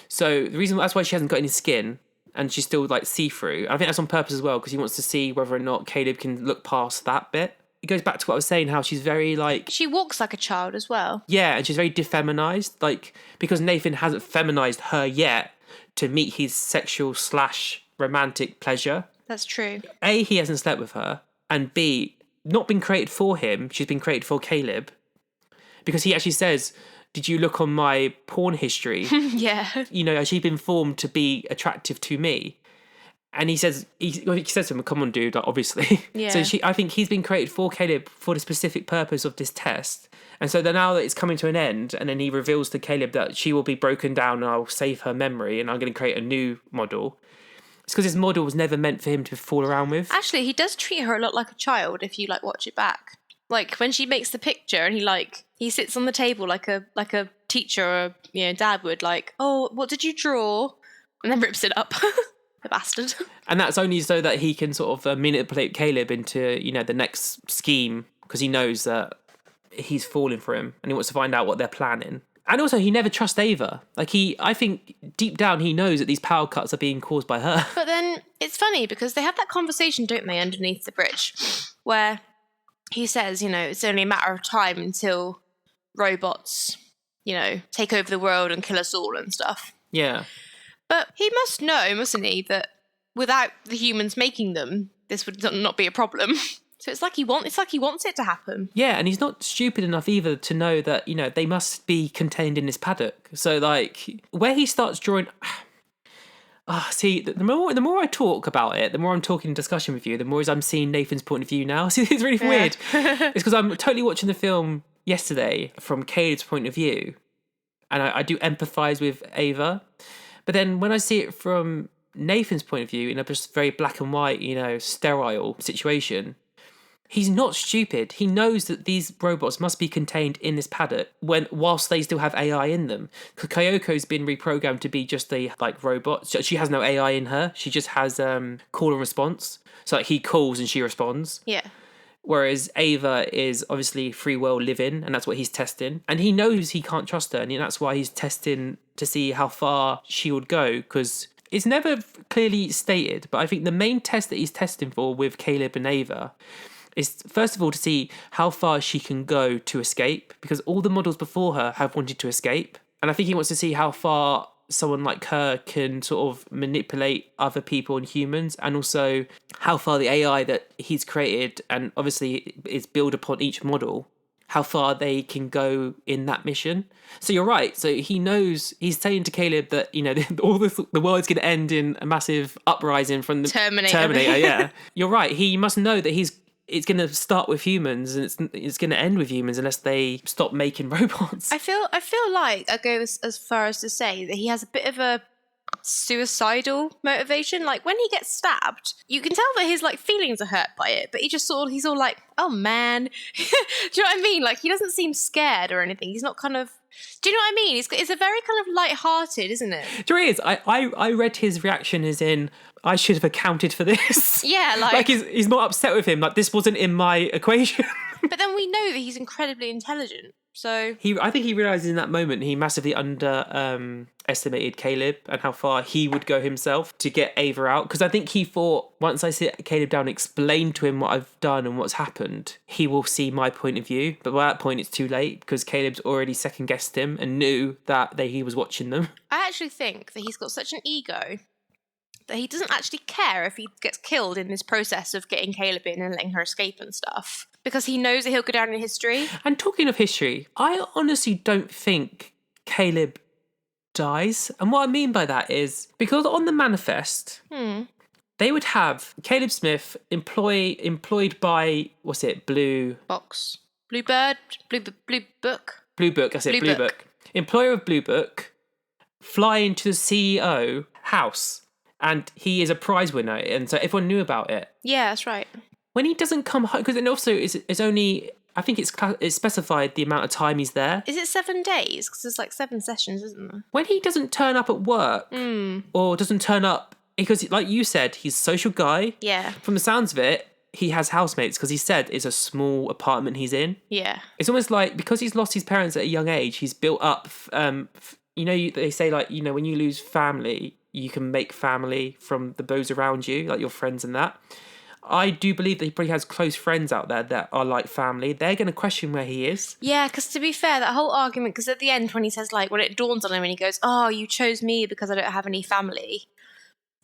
So the reason that's why she hasn't got any skin and she's still like see-through. I think that's on purpose as well, because he wants to see whether or not Caleb can look past that bit. It goes back to what I was saying, how she's very like... She walks like a child as well. Yeah, and she's very defeminized, like, because Nathan hasn't feminized her yet to meet his sexual / romantic pleasure. That's true. A, he hasn't slept with her, and B, not been created for him, she's been created for Caleb. Because he actually says, did you look on my porn history? Yeah. Has she been formed to be attractive to me? And he says to him, come on, dude, like, obviously. Yeah. So I think he's been created for Caleb for the specific purpose of this test. And so then now that it's coming to an end, and then he reveals to Caleb that she will be broken down and I'll save her memory and I'm going to create a new model. It's because his model was never meant for him to fool around with. Actually, he does treat her a lot like a child if you like watch it back. Like when she makes the picture and he sits on the table like a teacher or dad would, like, oh, what did you draw? And then rips it up. The bastard. And that's only so that he can sort of manipulate Caleb into, the next scheme, because he knows that he's falling for him and he wants to find out what they're planning. And also, he never trusts Ava. Like, I think deep down he knows that these power cuts are being caused by her. But then it's funny because they have that conversation, don't they, underneath the bridge, where he says, it's only a matter of time until robots, take over the world and kill us all and stuff. Yeah. But he must know, mustn't he, that without the humans making them, this would not be a problem. So it's like he wants it to happen. Yeah, and he's not stupid enough either to know that, they must be contained in this paddock. So, like, where he starts drawing... see, the more I talk about it, the more I'm talking in discussion with you, the more I'm seeing Nathan's point of view now. See, it's really weird. It's because I'm totally watching the film yesterday from Caleb's point of view, and I do empathise with Ava. But then when I see it from Nathan's point of view, in a just very black and white, sterile situation, he's not stupid. He knows that these robots must be contained in this paddock whilst they still have AI in them. Because Kyoko's been reprogrammed to be just a robot. She has no AI in her. She just has call and response. So he calls and she responds. Yeah. Whereas Ava is obviously free will living, and that's what he's testing. And he knows he can't trust her, and that's why he's testing to see how far she would go, because it's never clearly stated, but I think the main test that he's testing for with Caleb and Ava is, first of all, to see how far she can go to escape, because all the models before her have wanted to escape. And I think he wants to see how far someone like her can sort of manipulate other people and humans, and also how far the AI that he's created, and obviously is built upon each model, how far they can go in that mission. So you're right. So he knows, he's saying to Caleb that, all the world's going to end in a massive uprising from the Terminator. Yeah, you're right. He must know that it's going to start with humans, and it's going to end with humans unless they stop making robots. I feel like I go as far as to say that he has a bit of a suicidal motivation. Like when he gets stabbed, you can tell that his like feelings are hurt by it, but he's all like, oh man. Do you know what I mean? Like he doesn't seem scared or anything. He's not kind of, do you know what I mean? It's a very kind of light-hearted, isn't it? Do you know what it is? I read his reaction as in, I should have accounted for this. Yeah, like he's not upset with him. Like this wasn't in my equation. But then we know that he's incredibly intelligent. So I think he realizes in that moment he massively estimated Caleb and how far he would go himself to get Ava out. Because I think he thought, once I sit Caleb down and explain to him what I've done and what's happened, he will see my point of view. But by that point, it's too late because Caleb's already second guessed him and knew that he was watching them. I actually think that he's got such an ego that he doesn't actually care if he gets killed in this process of getting Caleb in and letting her escape and stuff, because he knows that he'll go down in history. And talking of history, I honestly don't think Caleb dies. And what I mean by that is, because on the manifest, they would have Caleb Smith employed by, what's it, Blue Box. Bluebird? Blue Book? Blue Book, that's it, Blue Book. Employer of Blue Book, fly into the CEO house. And he is a prize winner, and so everyone knew about it. Yeah, that's right. When he doesn't come home, because then also it's only, I think it's specified the amount of time he's there. Is it 7 days? Because there's like 7 sessions, isn't there? When he doesn't turn up at work, or doesn't turn up, because like you said, he's a social guy. Yeah. From the sounds of it, he has housemates, because he said it's a small apartment he's in. Yeah. It's almost like, because he's lost his parents at a young age, he's built up, they say like, when you lose family, you can make family from those around you, like your friends and that. I do believe that he probably has close friends out there that are like family. They're going to question where he is. Yeah, because to be fair, that whole argument, because at the end when he says, like, when it dawns on him and he goes, oh, you chose me because I don't have any family,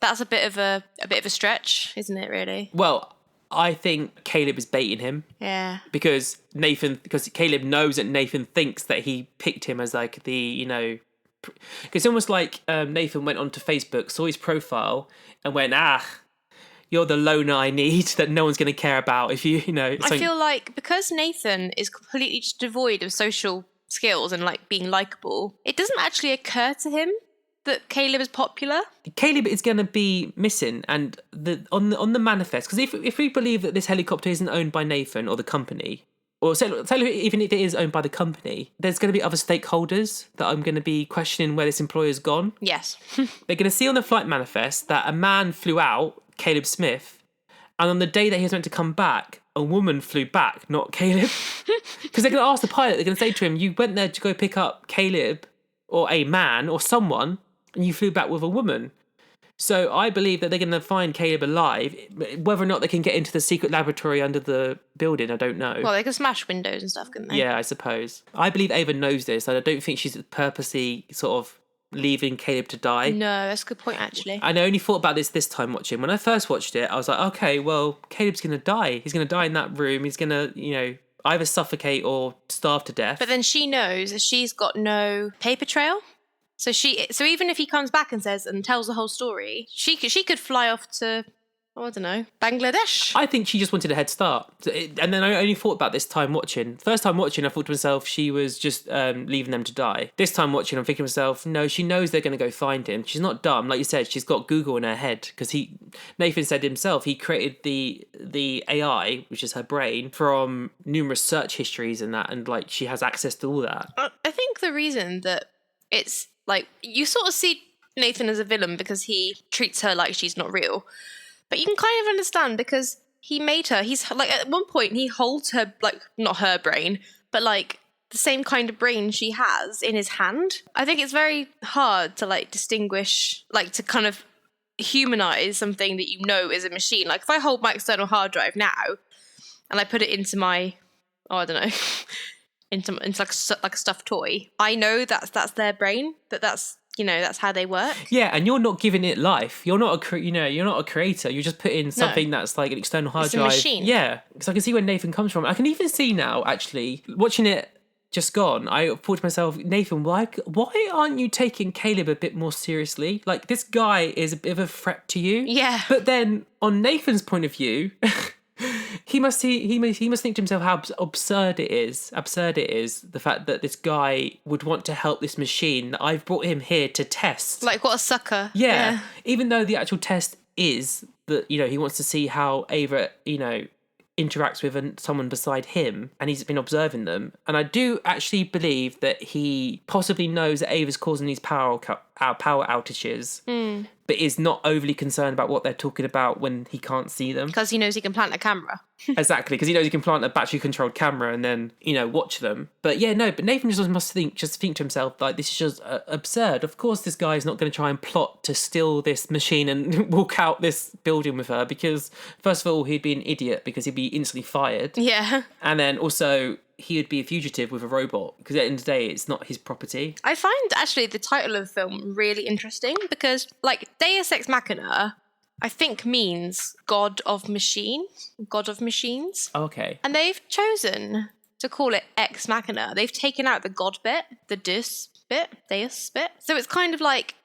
that's a bit of a stretch, isn't it, really? Well, I think Caleb is baiting him. Yeah. Because Caleb knows that Nathan thinks that he picked him as like the, it's almost like Nathan went onto Facebook, saw his profile, and went, you're the loner I need that no one's going to care about. If you know. I feel like because Nathan is completely just devoid of social skills and like being likable, it doesn't actually occur to him that Caleb is popular. Caleb is going to be missing, and on the manifest, because if we believe that this helicopter isn't owned by Nathan or the company, or say even if it is owned by the company, there's going to be other stakeholders that I'm going to be questioning where this employer's gone. Yes. They're going to see on the flight manifest that a man flew out, Caleb Smith, and on the day that he was meant to come back, a woman flew back, not Caleb. Because they're going to ask the pilot, they're going to say to him, you went there to go pick up Caleb, or a man, or someone, and you flew back with a woman. So I believe that they're going to find Caleb alive. Whether or not they can get into the secret laboratory under the building, I don't know. Well, they can smash windows and stuff, couldn't they? Yeah, I suppose. I believe Ava knows this, and I don't think she's purposely sort of leaving Caleb to die. No, that's a good point, actually. And I only thought about this time watching. When I first watched it, I was like, okay, well, Caleb's going to die. He's going to die in that room. He's going to, either suffocate or starve to death. But then she knows that she's got no paper trail. So even if he comes back and tells the whole story, she could fly off to, I don't know, Bangladesh. I think she just wanted a head start. And then I only thought about this time watching. First time watching, I thought to myself, she was just leaving them to die. This time watching, I'm thinking to myself, no, she knows they're going to go find him. She's not dumb. Like you said, she's got Google in her head. Because Nathan said himself, he created the AI, which is her brain, from numerous search histories and that. And like, she has access to all that. I think the reason that it's like, you sort of see Nathan as a villain because he treats her like she's not real. But you can kind of understand because he made her, he's like, at one point he holds her, like, not her brain, but like the same kind of brain she has in his hand. I think it's very hard to like distinguish, like to kind of humanize something that you know is a machine. Like if I hold my external hard drive now and I put it into my, I don't know, into like a stuffed toy, I know that's their brain, that's that's how they work. Yeah, and you're not giving it life. You're not you're not a creator. You just put in something that's like an external hard It's a drive. machine. Yeah, because I can see where Nathan comes from. I can even see now, actually, watching it just gone. I thought to myself, Nathan, why aren't you taking Caleb a bit more seriously? Like, this guy is a bit of a threat to you. Yeah. But then, on Nathan's point of view. He must think to himself how absurd it is the fact that this guy would want to help this machine that I've brought him here to test. Like, what a sucker. Yeah. Even though the actual test is that, he wants to see how Ava, interacts with someone beside him, and he's been observing them. And I do actually believe that he possibly knows that Ava's causing these power outages, but is not overly concerned about what they're talking about when he can't see them. Because he knows he can plant a camera. Exactly, because he knows he can plant a battery-controlled camera and then, watch them. But Nathan just must think to himself, like, this is just absurd. Of course this guy's not going to try and plot to steal this machine and walk out this building with her, because, first of all, he'd be an idiot because he'd be instantly fired. Yeah. And then also, he would be a fugitive with a robot, because at the end of the day, it's not his property. I find, actually, the title of the film really interesting because, like, Deus Ex Machina, I think means God of Machines. Okay. And they've chosen to call it Ex Machina. They've taken out the God bit, the Deus bit. So it's kind of like,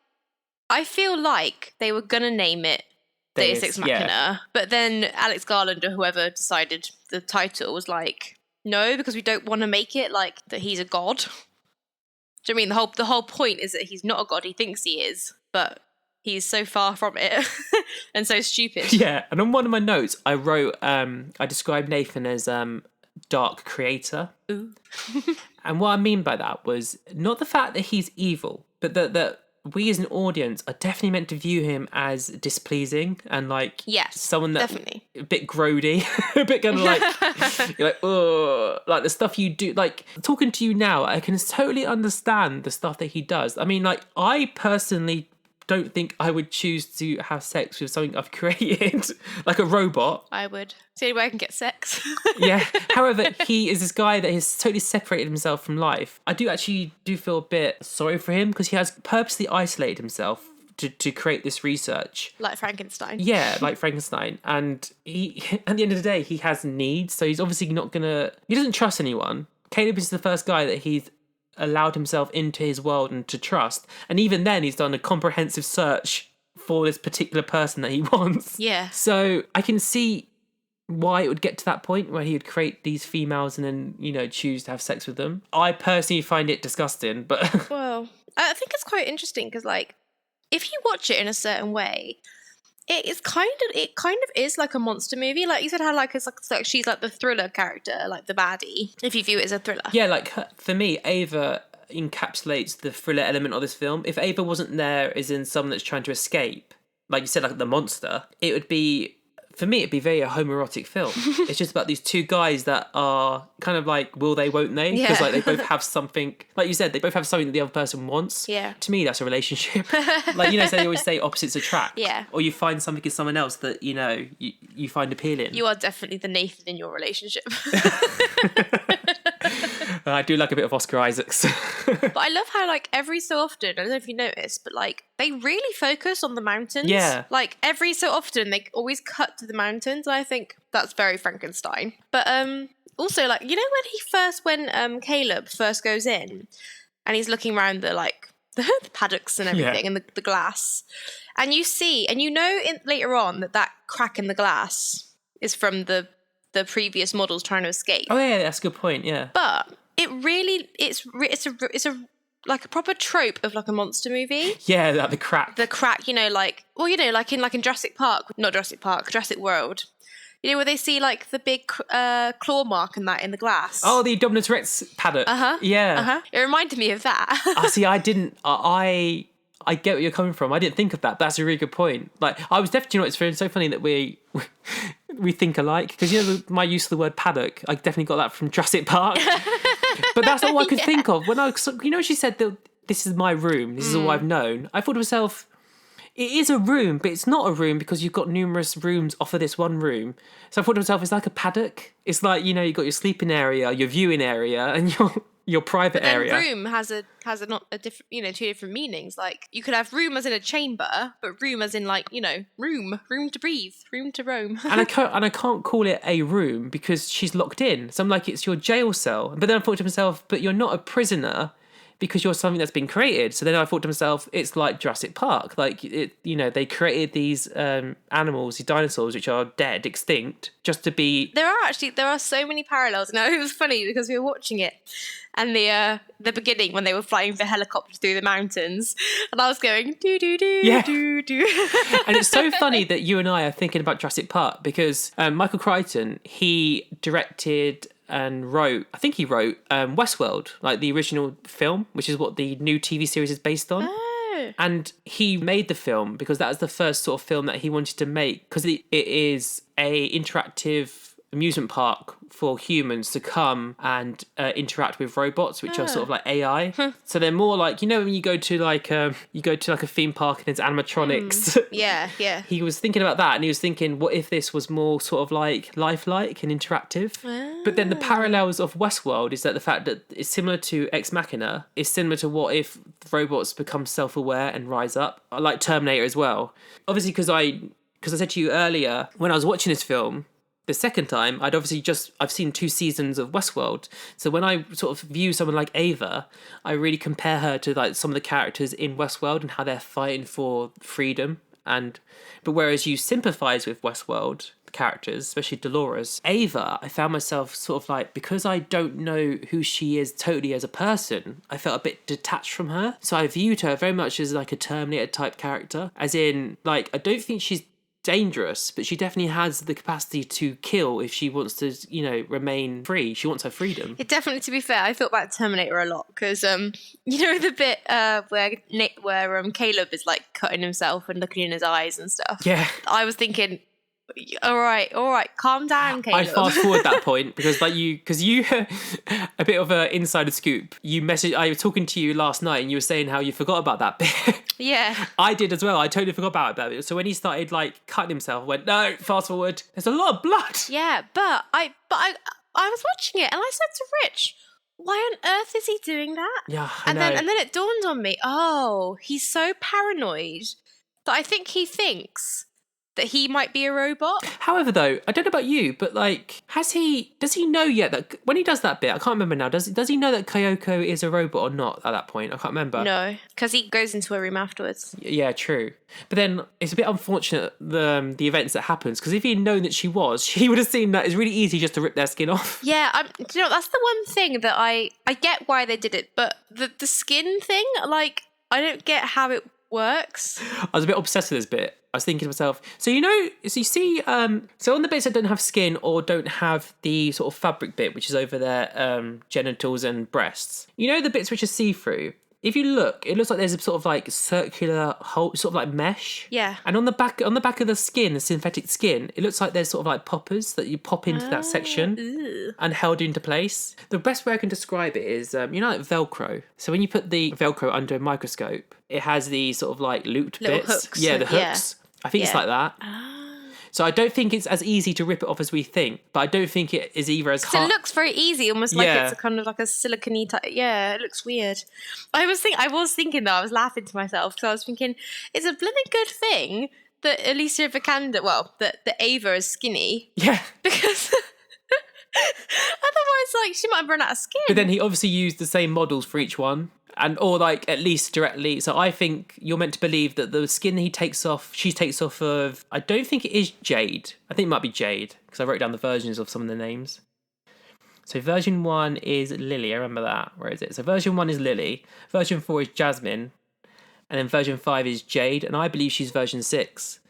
I feel like they were going to name it Deus Ex Machina, but then Alex Garland or whoever decided the title was like, no, because we don't want to make it like that he's a god. Do you know what I mean? The whole point is that he's not a god. He thinks he is, but he's so far from it and so stupid. Yeah, and on one of my notes, I wrote, I described Nathan as dark creator. Ooh. And what I mean by that was not the fact that he's evil, but that we as an audience are definitely meant to view him as displeasing and like someone that definitely a bit grody, a bit kind of like you're like, oh, like the stuff you do. Like, talking to you now, I can totally understand the stuff that he does. I mean, like, I personally don't think I would choose to have sex with something I've created, like a robot. I would. It's the only way I can get sex. Yeah. However, he is this guy that has totally separated himself from life. I do feel a bit sorry for him because he has purposely isolated himself to create this research. Like Frankenstein. Yeah, like Frankenstein. And he, at the end of the day, he has needs. So he's obviously he doesn't trust anyone. Caleb is the first guy that he's allowed himself into his world and to trust. And even then, he's done a comprehensive search for this particular person that he wants. Yeah. So I can see why it would get to that point where he would create these females and then, choose to have sex with them. I personally find it disgusting, but... Well, I think it's quite interesting because, like, if you watch it in a certain way, it kind of is like a monster movie. Like you said, how like it's like she's like the thriller character, like the baddie, if you view it as a thriller. Yeah, like for me, Ava encapsulates the thriller element of this film. If Ava wasn't there as in someone that's trying to escape, like you said, like the monster, it would be, for me, it'd be very a homoerotic film. It's just about these two guys that are kind of like, will they, won't they? Because like they both have something, like you said, they both have something that the other person wants. Yeah. To me, that's a relationship. Like, so they always say opposites attract. Yeah. Or you find something in someone else that, you find appealing. You are definitely the Nathan in your relationship. I do like a bit of Oscar Isaacs. But I love how, like, every so often, I don't know if you noticed, but, like, they really focus on the mountains. Yeah. Like, every so often, they always cut to the mountains. And I think that's very Frankenstein. But also, like, when Caleb first goes in and he's looking around the paddocks and everything and the glass, and you see, and later on that crack in the glass is from the previous models trying to escape. Oh yeah, that's a good point. Yeah, but it really it's a like a proper trope of like a monster movie. Yeah, like the crack, like in Jurassic World. Where they see like the big claw mark and that in the glass. Oh, the Dominus Rex paddock. Yeah. It reminded me of that. See, I didn't. I get what you're coming from. I didn't think of that. But that's a really good point. Like, I was definitely, it's so funny that we think alike. Because, my use of the word paddock, I definitely got that from Jurassic Park. But that's all I could think of. When she said that this is my room, this is all I've known, I thought to myself, it is a room, but it's not a room because you've got numerous rooms off of this one room. So I thought to myself, it's like a paddock. It's like, you've got your sleeping area, your viewing area, and your private Then area. room has not a different, two different meanings. Like you could have room as in a chamber, but room as in like, room to breathe, room to roam. And I can't call it a room because she's locked in. So I'm like, it's your jail cell. But then I thought to myself, but you're not a prisoner because you're something that's been created. So then I thought to myself, it's like Jurassic Park. Like, they created these animals, these dinosaurs, which are dead, extinct, just to be... There are so many parallels. Now, it was funny because we were watching it and the beginning when they were flying the helicopter through the mountains and I was going, do, do. And it's so funny that you and I are thinking about Jurassic Park because Michael Crichton, he directed... and wrote Westworld, like the original film, which is what the new TV series is based on. Oh. And he made the film because that was the first sort of film that he wanted to make because it is a interactive amusement park for humans to come and interact with robots, which are sort of like AI. So they're more like, when you go to like a theme park and there's animatronics. Yeah. He was thinking about that and he was thinking, what if this was more sort of like lifelike and interactive? But then the parallels of Westworld is that the fact that it's similar to Ex Machina is similar to what if robots become self-aware and rise up, like Terminator as well. Obviously, because I said to you earlier, when I was watching this film, the second time, I've seen 2 seasons of Westworld. So when I sort of view someone like Ava, I really compare her to like some of the characters in Westworld and how they're fighting for freedom. But whereas you sympathise with Westworld characters, especially Dolores, Ava, I found myself sort of like, because I don't know who she is totally as a person, I felt a bit detached from her. So I viewed her very much as like a Terminator type character, as in like, I don't think she's dangerous, but she definitely has the capacity to kill if she wants to, remain free. She wants her freedom. It definitely, to be fair, I thought about Terminator a lot because, the bit where Caleb is like cutting himself and looking in his eyes and stuff. Yeah. I was thinking, all right, calm down, Caleb. I fast forward that point because you a bit of an insider scoop. I was talking to you last night and you were saying how you forgot about that bit. Yeah. I did as well. I totally forgot about it. So when he started like cutting himself, I went, no, fast forward. There's a lot of blood. Yeah, but I was watching it and I said to Rich, why on earth is he doing that? Yeah, and then it dawned on me, oh, he's so paranoid that I think he thinks that he might be a robot. However, though, I don't know about you, but like, does he know yet that when he does that bit, I can't remember now, does he know that Kyoko is a robot or not at that point? I can't remember. No, because he goes into a room afterwards. Yeah, true. But then it's a bit unfortunate, the events that happens, because if he'd known that she was, he would have seen that it's really easy just to rip their skin off. Yeah, that's the one thing that I get why they did it, but the skin thing, like, I don't get how it works. I was a bit obsessed with this bit. I was thinking to myself, so you see, so on the bits that don't have skin or don't have the sort of fabric bit, which is over their genitals and breasts, the bits which are see-through, if you look, it looks like there's a sort of like circular hole, sort of like mesh. Yeah. And on the back of the skin, the synthetic skin, it looks like there's sort of like poppers that you pop into that section and held into place. The best way I can describe it is, like Velcro. So when you put the Velcro under a microscope, it has these sort of like looped little bits. hooks. Yeah, the hooks. Yeah. I think it's like that. So I don't think it's as easy to rip it off as we think, but I don't think it is either as hard. It looks very easy, almost like it's a kind of like a silicone type. Yeah, it looks weird. I was thinking though, I was laughing to myself because I was thinking, it's a bloody good thing that Alicia Vikander, that Ava is skinny. Yeah. Because otherwise, like, she might have run out of skin. But then he obviously used the same models for each one. Or like at least directly. So I think you're meant to believe that the skin she takes off of, I don't think it is Jade. I think it might be Jade because I wrote down the versions of some of the names. So version 1 is Lily. I remember that. Where is it? So version 1 is Lily. Version 4 is Jasmine. And then version 5 is Jade. And I believe she's version 6.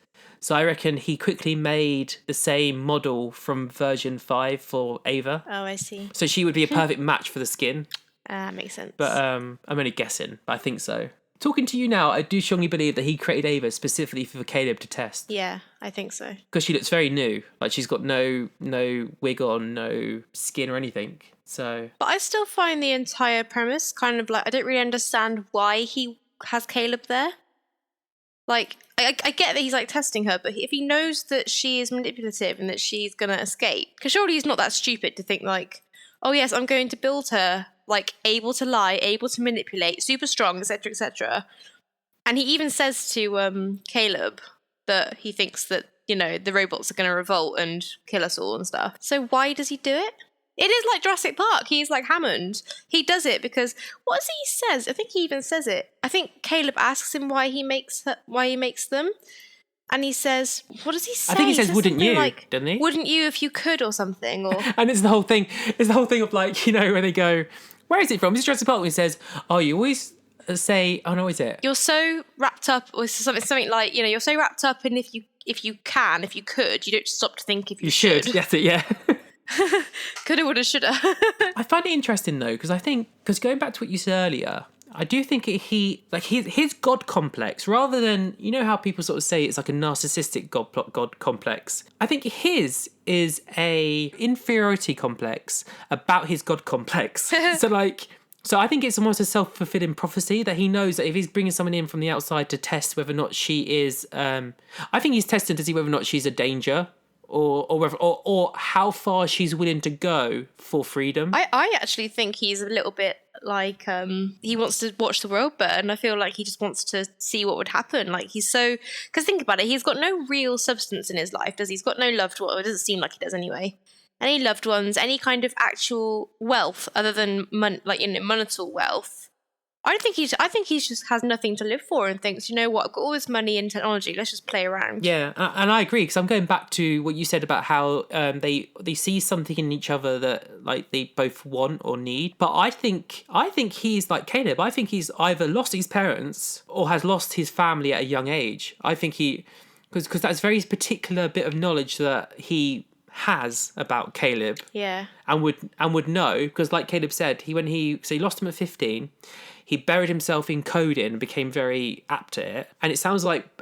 So I reckon he quickly made the same model from version 5 for Ava. Oh, I see. So she would be a perfect match for the skin. Makes sense. But I'm only guessing, but I think so. Talking to you now, I do strongly believe that he created Ava specifically for Caleb to test. Yeah, I think so. Because she looks very new. Like, she's got no wig on, no skin or anything. So. But I still find the entire premise kind of like, I don't really understand why he has Caleb there. Like, I get that he's like testing her, but if he knows that she is manipulative and that she's going to escape, because surely he's not that stupid to think like, oh yes, I'm going to build her like able to lie, able to manipulate, super strong, etc., etc. And he even says to Caleb that he thinks that, you know, the robots are going to revolt and kill us all and stuff. So why does he do it? It is like Jurassic Park. He's like Hammond. He does it because what is it he says? I think he even says it. I think Caleb asks him why he makes them, and he says, "What does he say?" I think he says, "Wouldn't you?" Like, doesn't he? "Wouldn't you if you could," or something. Or And it's the whole thing. It's the whole thing of like, you know, when they go, "Where is it from?" It's Jurassic Park. When he says, "Oh, you always say, oh no, is it? You're so wrapped up," or something like, you know, you're so wrapped up in if you could, you don't stop to think if you should. That's it. Yeah. Coulda, woulda, shoulda. I find it interesting though, because going back to what you said earlier, I do think his God complex, rather than, you know how people sort of say it's like a narcissistic God complex. I think his is a inferiority complex about his God complex. So I think it's almost a self-fulfilling prophecy that he knows that if he's bringing someone in from the outside to test whether or not she is, I think he's testing to see whether or not she's a danger. Or how far she's willing to go for freedom. I actually think he's a little bit like he wants to watch the world burn. I feel like he just wants to see what would happen. Like because think about it, he's got no real substance in his life, does he? He's got no loved one. It doesn't seem like he does anyway. Any loved ones, any kind of actual wealth other than monetary wealth. I think he just has nothing to live for and thinks, you know what, I've got all this money and technology, let's just play around. Yeah, and I agree, because I'm going back to what you said about how they see something in each other that like they both want or need. But I think he's like Caleb. I think he's either lost his parents or has lost his family at a young age. I think because that's a very particular bit of knowledge that he has about Caleb. Yeah. And would know, because like Caleb said, he lost him at 15. He buried himself in coding and became very apt at it. And it sounds like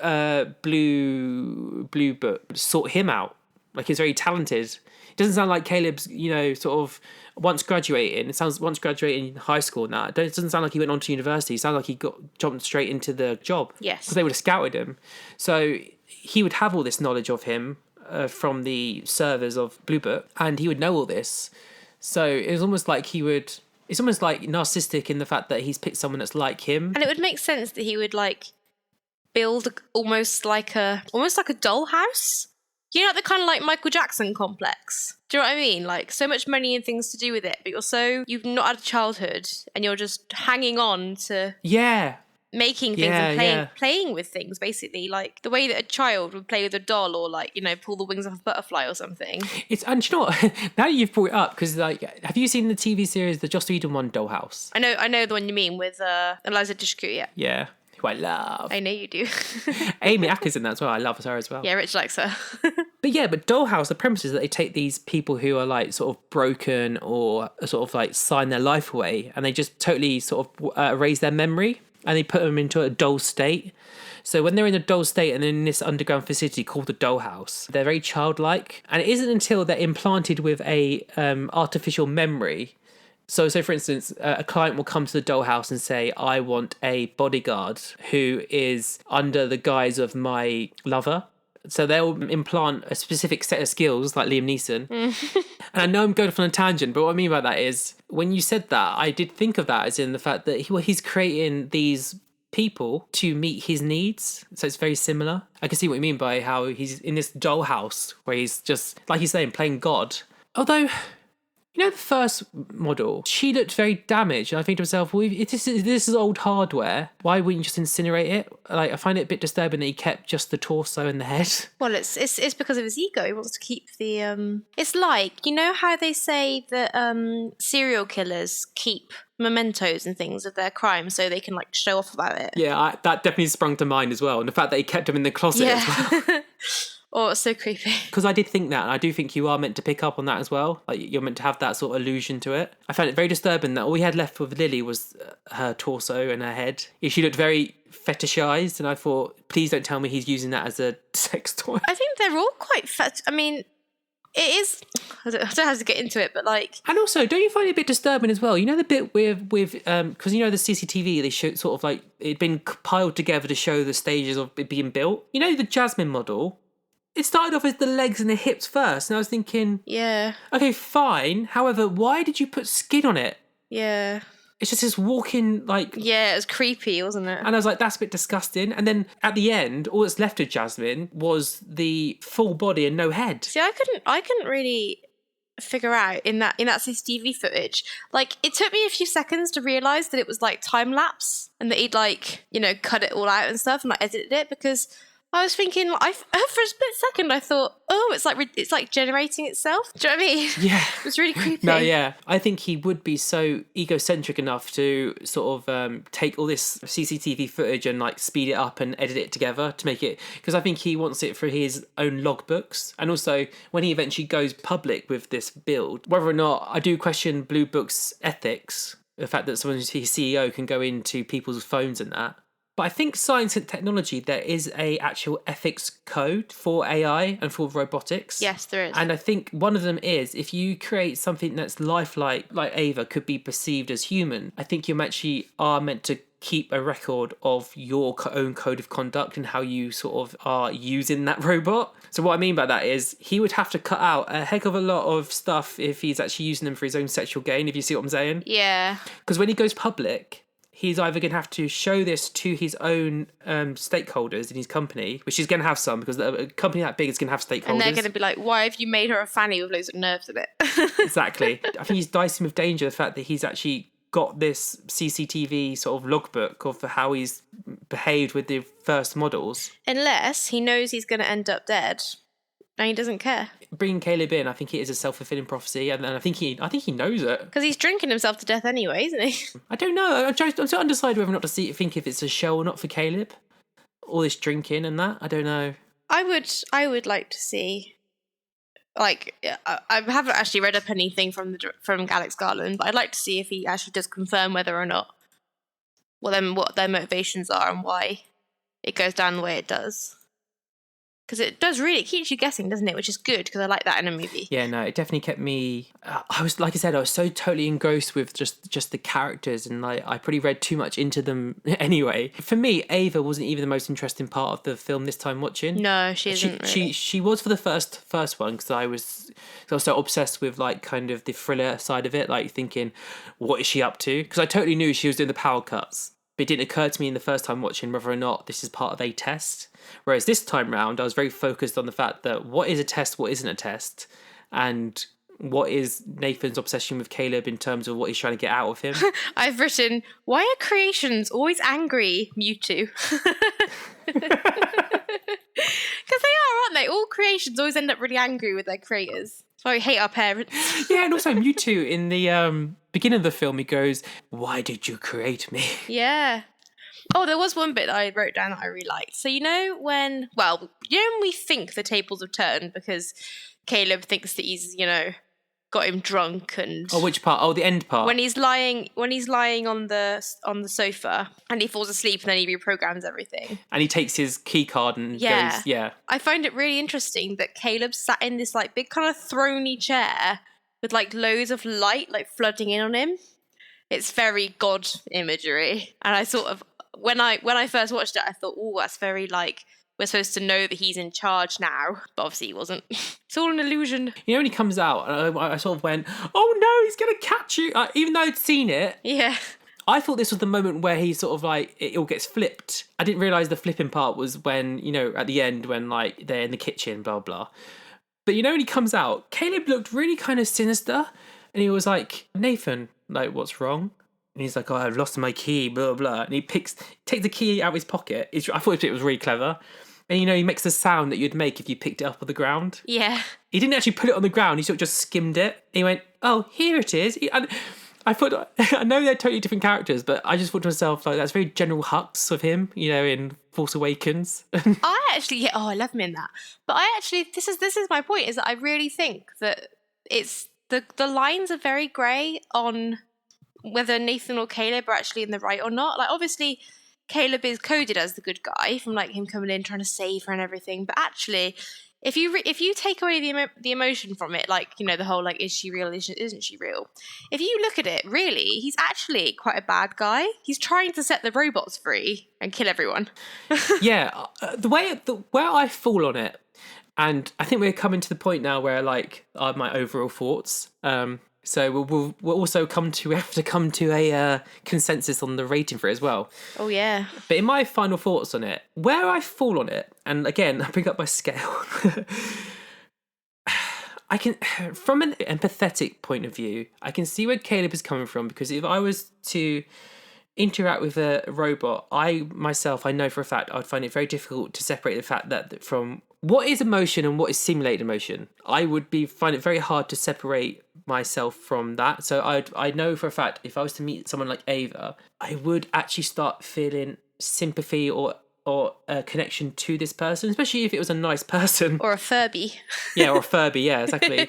Blue Book sought him out. Like he's very talented. It doesn't sound like Caleb's, you know, sort of once graduating. It sounds once graduating high school now. It doesn't sound like he went on to university. It sounds like he jumped straight into the job. Yes. Because they would have scouted him. So he would have all this knowledge of him from the servers of Blue Book, and he would know all this. So it was almost like it's almost like narcissistic in the fact that he's picked someone that's like him. And it would make sense that he would like build almost like a dollhouse. You know, the kind of like Michael Jackson complex. Do you know what I mean? Like so much money and things to do with it, but you've not had a childhood and you're just hanging on to making things and playing with things, basically, like the way that a child would play with a doll or like, you know, pull the wings off a butterfly or something. And you know what? Now you've brought it up, because like, have you seen the TV series The Joss Whedon one, Dollhouse? I know the one you mean with Eliza Dushku. Yeah, who I love. I know you do. Amy Acker's in that as well. I love her as well. Yeah, Rich likes her. But Dollhouse, the premise is that they take these people who are like sort of broken or sort of like sign their life away, and they just totally sort of erase their memory. And they put them into a dull state. So when they're in a dull state and in this underground facility called the Dollhouse, they're very childlike. And it isn't until they're implanted with a artificial memory. So for instance, a client will come to the Dollhouse and say, I want a bodyguard who is under the guise of my lover. So they'll implant a specific set of skills, like Liam Neeson. And I know I'm going off on a tangent, but what I mean by that is, when you said that, I did think of that as in the fact that he's creating these people to meet his needs. So it's very similar. I can see what you mean by how he's in this dollhouse where he's just, like you're saying, playing God. Although, you know, the first model, she looked very damaged. And I think to myself, well, if this is old hardware, why wouldn't you just incinerate it? Like, I find it a bit disturbing that he kept just the torso and the head. Well, it's because of his ego. He wants to keep the... It's like, you know how they say that serial killers keep mementos and things of their crimes so they can, like, show off about it? Yeah, that definitely sprung to mind as well. And the fact that he kept them in the closet as well. Oh, it's so creepy. Because I did think that, and I do think you are meant to pick up on that as well. Like, you're meant to have that sort of allusion to it. I found it very disturbing that all we had left with Lily was her torso and her head. She looked very fetishized, and I thought, please don't tell me he's using that as a sex toy. I think they're all quite I mean, it is... I don't have to get into it, but like... And also, don't you find it a bit disturbing as well? You know the bit with because you know the CCTV, they show sort of like, it'd been piled together to show the stages of it being built. You know the Jasmine model? It started off as the legs and the hips first, and I was thinking... Yeah. Okay, fine. However, why did you put skin on it? Yeah. It's just this walking, like... Yeah, it was creepy, wasn't it? And I was like, that's a bit disgusting. And then at the end, all that's left of Jasmine was the full body and no head. See, I couldn't really figure out in that CCTV footage. Like, it took me a few seconds to realise that it was like time lapse and that he'd like, you know, cut it all out and stuff and like edited it, because I was thinking, for a split second, I thought, oh, it's like generating itself. Do you know what I mean? Yeah. It was really creepy. No, yeah. I think he would be so egocentric enough to sort of take all this CCTV footage and like speed it up and edit it together to make it... Because I think he wants it for his own logbooks. And also, when he eventually goes public with this build, whether or not I do question Blue Book's ethics, the fact that someone who's his CEO can go into people's phones and that. But I think science and technology, there is a actual ethics code for AI and for robotics. Yes, there is. And I think one of them is, if you create something that's lifelike, like Ava could be perceived as human, I think you actually are meant to keep a record of your own code of conduct and how you sort of are using that robot. So what I mean by that is he would have to cut out a heck of a lot of stuff if he's actually using them for his own sexual gain, if you see what I'm saying. Yeah. Because when he goes public... he's either going to have to show this to his own stakeholders in his company, which he's going to have some, because a company that big is going to have stakeholders. And they're going to be like, why have you made her a fanny with loads of nerves in it? Exactly. I think he's dicing with danger, the fact that he's actually got this CCTV sort of logbook of how he's behaved with the first models. Unless he knows he's going to end up dead. And he doesn't care. Bringing Caleb in, I think it is a self-fulfilling prophecy, and I think he knows it. Because he's drinking himself to death anyway, isn't he? I don't know. I'm so undecided whether or not to think if it's a show or not for Caleb. All this drinking and that, I don't know. I would like to see. Like, I haven't actually read up anything from Alex Garland, but I'd like to see if he actually does confirm whether or not what their motivations are and why it goes down the way it does. Because it does really, it keeps you guessing, doesn't it? Which is good, because I like that in a movie. Yeah, no, it definitely kept me... I was, like I said, I was so totally engrossed with just the characters, and I probably read too much into them anyway. For me, Ava wasn't even the most interesting part of the film this time watching. No, she isn't really. She was for the first one, because I was so obsessed with like kind of the thriller side of it, like thinking, what is she up to? Because I totally knew she was doing the power cuts. But it didn't occur to me in the first time watching whether or not this is part of a test. Whereas this time round, I was very focused on the fact that what is a test, what isn't a test, and what is Nathan's obsession with Caleb in terms of what he's trying to get out of him. I've written, why are creations always angry, Mewtwo? Because they are, aren't they? All creations always end up really angry with their creators. So I hate our parents. Yeah, and also Mewtwo in the beginning of the film, he goes, "Why did you create me?" Yeah. Oh, there was one bit that I wrote down that I really liked. So you know when we think the tables have turned because Caleb thinks that he's, got him drunk and... Oh, which part? Oh, the end part. When he's lying on the sofa and he falls asleep and then he reprograms everything. And he takes his key card and goes, yeah. I find it really interesting that Caleb sat in this like big kind of throny chair with like loads of light like flooding in on him. It's very God imagery. And I sort of, when I first watched it, I thought, oh, that's very like... We're supposed to know that he's in charge now, but obviously he wasn't. It's all an illusion. When he comes out, I sort of went, oh no, he's going to catch you. Even though I'd seen it. Yeah. I thought this was the moment where he sort of like, it all gets flipped. I didn't realise the flipping part was when, at the end when like they're in the kitchen, blah, blah. But when he comes out, Caleb looked really kind of sinister. And he was like, Nathan, like, what's wrong? And he's like, oh, I've lost my key, blah, blah. And he takes the key out of his pocket. I thought it was really clever. And, he makes the sound that you'd make if you picked it up on the ground. Yeah. He didn't actually put it on the ground. He sort of just skimmed it. He went, oh, here it is. And I thought, I know they're totally different characters, but I just thought to myself, like, that's very General Hux of him, in Force Awakens. I love him in that. But this is my point, is that I really think that it's, the lines are very grey on whether Nathan or Caleb are actually in the right or not. Like, obviously, Caleb is coded as the good guy from like him coming in trying to save her and everything. But actually, if you take away the emotion from it, like the whole like is she real, isn't she real? If you look at it, really, he's actually quite a bad guy. He's trying to set the robots free and kill everyone. Yeah, where I fall on it, and I think we're coming to the point now where like are my overall thoughts. So we'll also have to come to a consensus on the rating for it as well. Oh, yeah. But in my final thoughts on it, where I fall on it, and again, I bring up my scale. I can, from an empathetic point of view, I can see where Caleb is coming from, because if I was to interact with a robot, I know for a fact I'd find it very difficult to separate the fact that from what is emotion and what is simulated emotion. I would find it very hard to separate myself from that. So I know for a fact if I was to meet someone like Ava, I would actually start feeling sympathy or a connection to this person, especially if it was a nice person. Or a Furby. Yeah, or a Furby, yeah, exactly.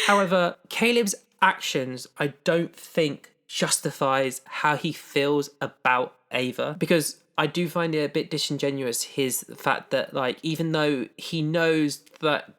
However, Caleb's actions, I don't think justifies how he feels about Ava, because I do find it a bit disingenuous, his fact that, like, even though he knows that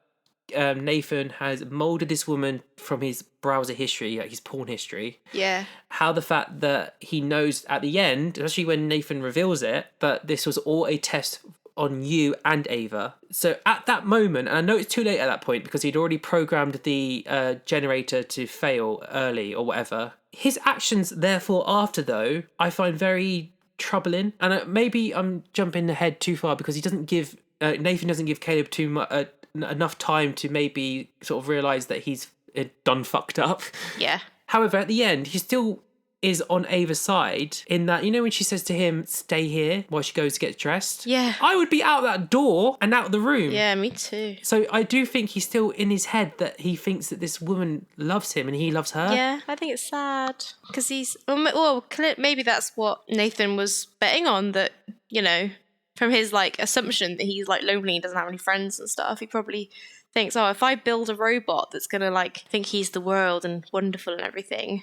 Nathan has molded this woman from his browser history, like his porn history. Yeah. How the fact that he knows at the end, especially when Nathan reveals it, that this was all a test on you and Ava. So at that moment, and I know it's too late at that point because he'd already programmed the generator to fail early or whatever. His actions, therefore, after though, I find very troubling. And maybe I'm jumping ahead too far because he doesn't give Nathan doesn't give Caleb too much. Enough time to maybe sort of realise that he's done fucked up. Yeah. However, at the end, he still is on Ava's side in that, you know, when she says to him, stay here while she goes to get dressed? Yeah. I would be out that door and out the room. Yeah, me too. So I do think he's still in his head that he thinks that this woman loves him and he loves her. Yeah, I think it's sad. Because he's... Well, maybe that's what Nathan was betting on, that, you know... From his, like, assumption that he's, like, lonely and doesn't have any friends and stuff, he probably thinks, oh, if I build a robot that's going to, like, think he's the world and wonderful and everything,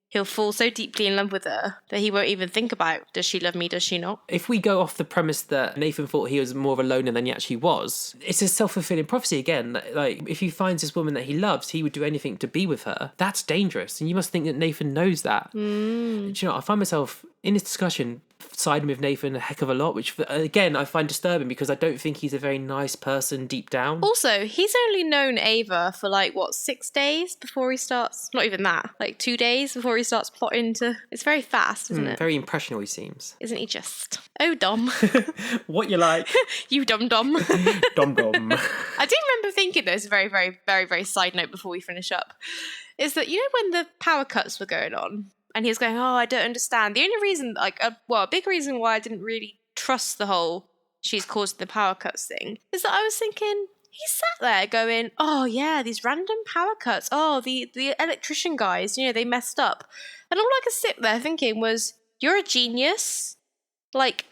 he'll fall so deeply in love with her that he won't even think about, does she love me, does she not? If we go off the premise that Nathan thought he was more of a loner than he actually was, it's a self-fulfilling prophecy again. Like, if he finds this woman that he loves, he would do anything to be with her. That's dangerous. And you must think that Nathan knows that. Do you know, I find myself in this discussion siding with Nathan a heck of a lot, which again I find disturbing because I don't think he's a very nice person deep down. Also, he's only known Ava for like 6 days before he starts, not even that, like 2 days before he starts plotting to... It's very fast, isn't it? Very impressionable he seems. Isn't he just? Oh, Dom. What you like? You Dom. Dom. I do remember thinking, though, it's a very, very, very, very side note before we finish up, is that, you know, when the power cuts were going on, and he was going, oh, I don't understand. The only reason, a big reason why I didn't really trust the whole she's caused the power cuts thing is that I was thinking, he sat there going, oh, yeah, these random power cuts. Oh, the electrician guys, you know, they messed up. And all I could sit there thinking was, you're a genius. Like,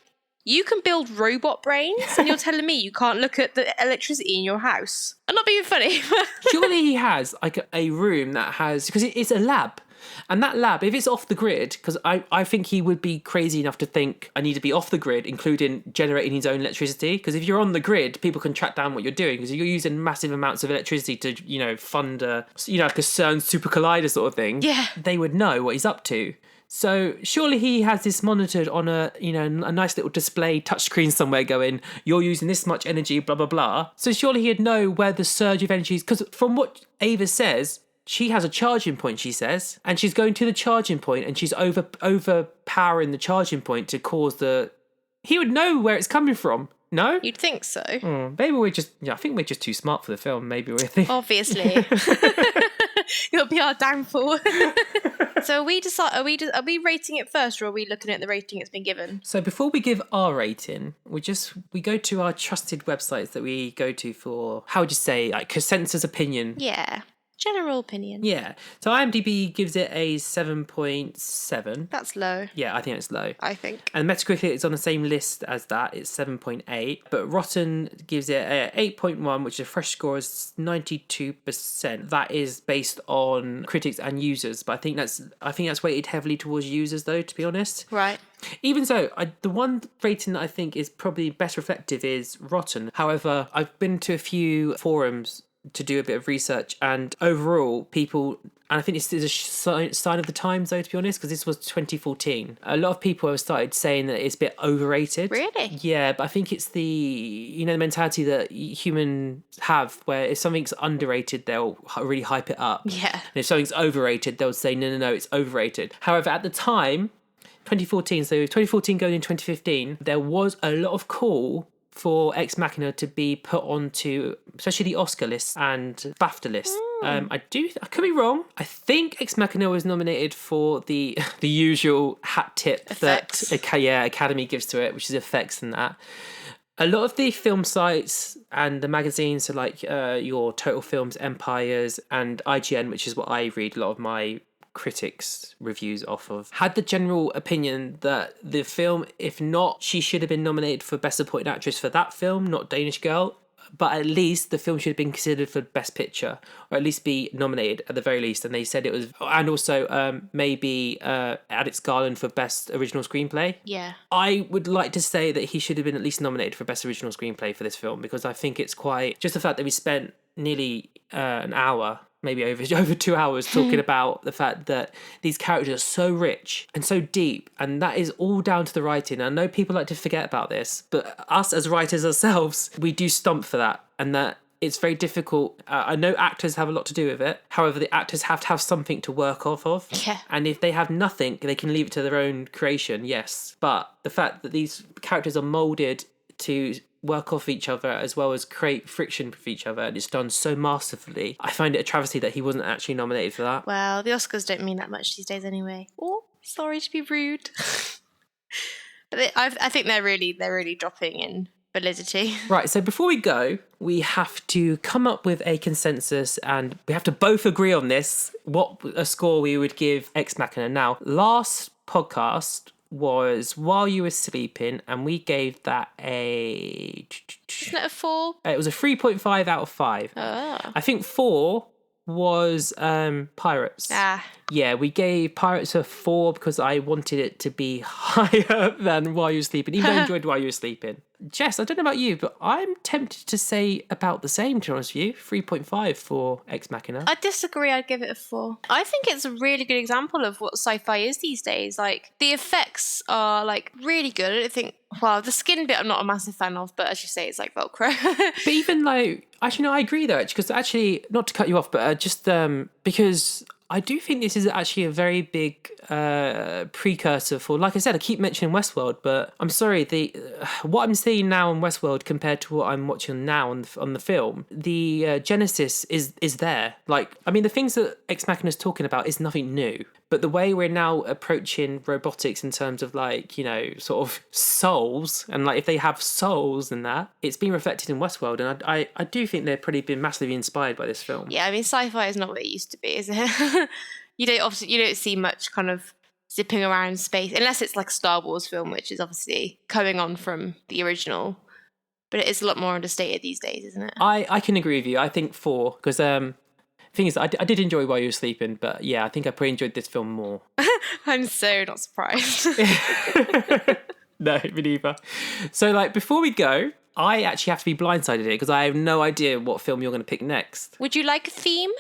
you can build robot brains, and you're telling me you can't look at the electricity in your house. I'm not being funny. Surely he has, like, a room that has... Because it's a lab. And that lab, if it's off the grid, because I think he would be crazy enough to think I need to be off the grid, including generating his own electricity. Because if you're on the grid, people can track down what you're doing because you're using massive amounts of electricity to, you know, fund like a CERN super collider sort of thing. Yeah. They would know what he's up to. So surely he has this monitored on a nice little display touchscreen somewhere going, you're using this much energy, blah, blah, blah. So surely he'd know where the surge of energy is. Because from what Ava says, she has a charging point, she says, and she's going to the charging point and she's overpowering the charging point to cause the... He would know where it's coming from, no? You'd think so. Maybe we're just... I think we're just too smart for the film. Maybe we're thinking... Obviously. It'll be our downfall. So are we rating it first, or are we looking at the rating it's been given? So before we give our rating, we go to our trusted websites that we go to for, how would you say, like consensus opinion. Yeah. General opinion. Yeah. So IMDb gives it a 7.7. That's low. Yeah, I think it's low. I think. And Metacritic is on the same list as that. It's 7.8. But Rotten gives it a 8.1, which is a fresh score is 92%. That is based on critics and users. But I think that's weighted heavily towards users, though, to be honest. Right. Even so, the one rating that I think is probably best reflective is Rotten. However, I've been to a few forums to do a bit of research, and overall people, and I think this is a sign of the times though, to be honest, because this was 2014, a lot of people have started saying that it's a bit overrated. Really? Yeah, but I think it's the mentality that humans have, where if something's underrated they'll really hype it up. Yeah. And if something's overrated they'll say no, it's overrated. However, at the time, 2014, so 2014 going in 2015, there was a lot of call for Ex Machina to be put onto, especially the Oscar list and BAFTA list. I could be wrong. I think Ex Machina was nominated for the usual hat tip Effects. that Academy gives to it, which is effects and that. A lot of the film sites and the magazines, so like your Total Films, Empires, and IGN, which is what I read a lot of my critics' reviews off of, had the general opinion that the film, if not, she should have been nominated for Best Supporting Actress for that film, not Danish Girl, but at least the film should have been considered for Best Picture, or at least be nominated at the very least. And they said it was, and also maybe Alex Garland for Best Original Screenplay. Yeah. I would like to say that he should have been at least nominated for Best Original Screenplay for this film, because I think it's quite, just the fact that we spent nearly an hour, maybe over 2 hours, talking about the fact that these characters are so rich and so deep, and that is all down to the writing. I know people like to forget about this, but us as writers ourselves, we do stomp for that, and that it's very difficult. I know actors have a lot to do with it. However, the actors have to have something to work off of. Yeah. And if they have nothing, they can leave it to their own creation, yes. But the fact that these characters are moulded to work off each other as well as create friction with each other, and it's done so masterfully, I find it a travesty that he wasn't actually nominated for that. Well, the Oscars don't mean that much these days anyway. Oh, sorry to be rude. But I think they're really dropping in validity. Right, so before we go, we have to come up with a consensus, and we have to both agree on this, what a score we would give Ex Machina. Now, last podcast was While You Were Sleeping, and we gave that a... Isn't it a 4? It was a 3.5 out of 5. Oh. I think 4 was Pirates. Yeah, we gave Pirates a 4 because I wanted it to be higher than While You Were Sleeping, even though I enjoyed While You Were Sleeping. Jess, I don't know about you, but I'm tempted to say about the same, to be honest with you. 3.5 for Ex Machina. I disagree, I'd give it a 4. I think it's a really good example of what sci-fi is these days. Like, the effects are, like, really good. I don't think... Well, the skin bit I'm not a massive fan of, but as you say, it's like Velcro. But even, like... Actually, no, I agree, though, because actually, not to cut you off, but just because... I do think this is actually a very big precursor for, like I said, I keep mentioning Westworld, but I'm sorry, what I'm seeing now in Westworld compared to what I'm watching now on the film, the genesis is there. Like, I mean, the things that Ex Machina is talking about is nothing new, but the way we're now approaching robotics in terms of, like, you know, sort of souls, and like if they have souls and that, it's been reflected in Westworld, and I do think they've probably been massively inspired by this film. Yeah, I mean, sci-fi is not what it used to be, is it? You don't see much kind of zipping around space, unless it's like a Star Wars film, which is obviously coming on from the original. But it is a lot more understated these days, isn't it? I can agree with you. I think 4, because thing is, I did enjoy While You Were Sleeping, but yeah, I think I probably enjoyed this film more. I'm so not surprised. No, me neither. So, like, before we go, I actually have to be blindsided here because I have no idea what film you're going to pick next. Would you like a theme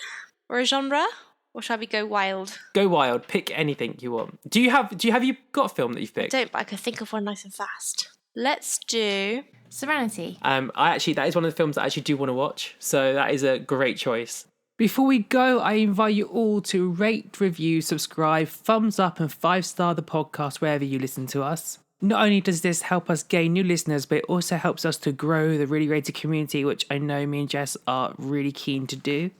or a genre? Or shall we go wild? Go wild. Pick anything you want. Have you got a film that you've picked? I don't, but I can think of one nice and fast. Let's do Serenity. That is one of the films that I actually do want to watch. So that is a great choice. Before we go, I invite you all to rate, review, subscribe, thumbs up, and 5-star the podcast wherever you listen to us. Not only does this help us gain new listeners, but it also helps us to grow the Reely Rated community, which I know me and Jess are really keen to do.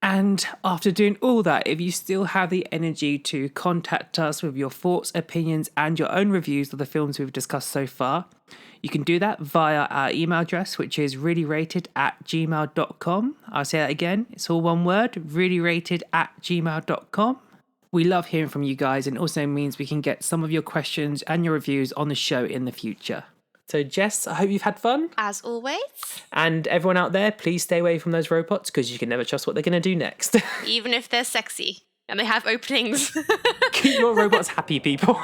And after doing all that, if you still have the energy to contact us with your thoughts, opinions, and your own reviews of the films we've discussed so far, you can do that via our email address, which is reelyrated@gmail.com. I'll say that again. It's all one word, reelyrated@gmail.com. We love hearing from you guys, and also means we can get some of your questions and your reviews on the show in the future. So, Jess, I hope you've had fun. As always. And everyone out there, please stay away from those robots because you can never trust what they're going to do next. Even if they're sexy and they have openings. Keep your robots happy, people.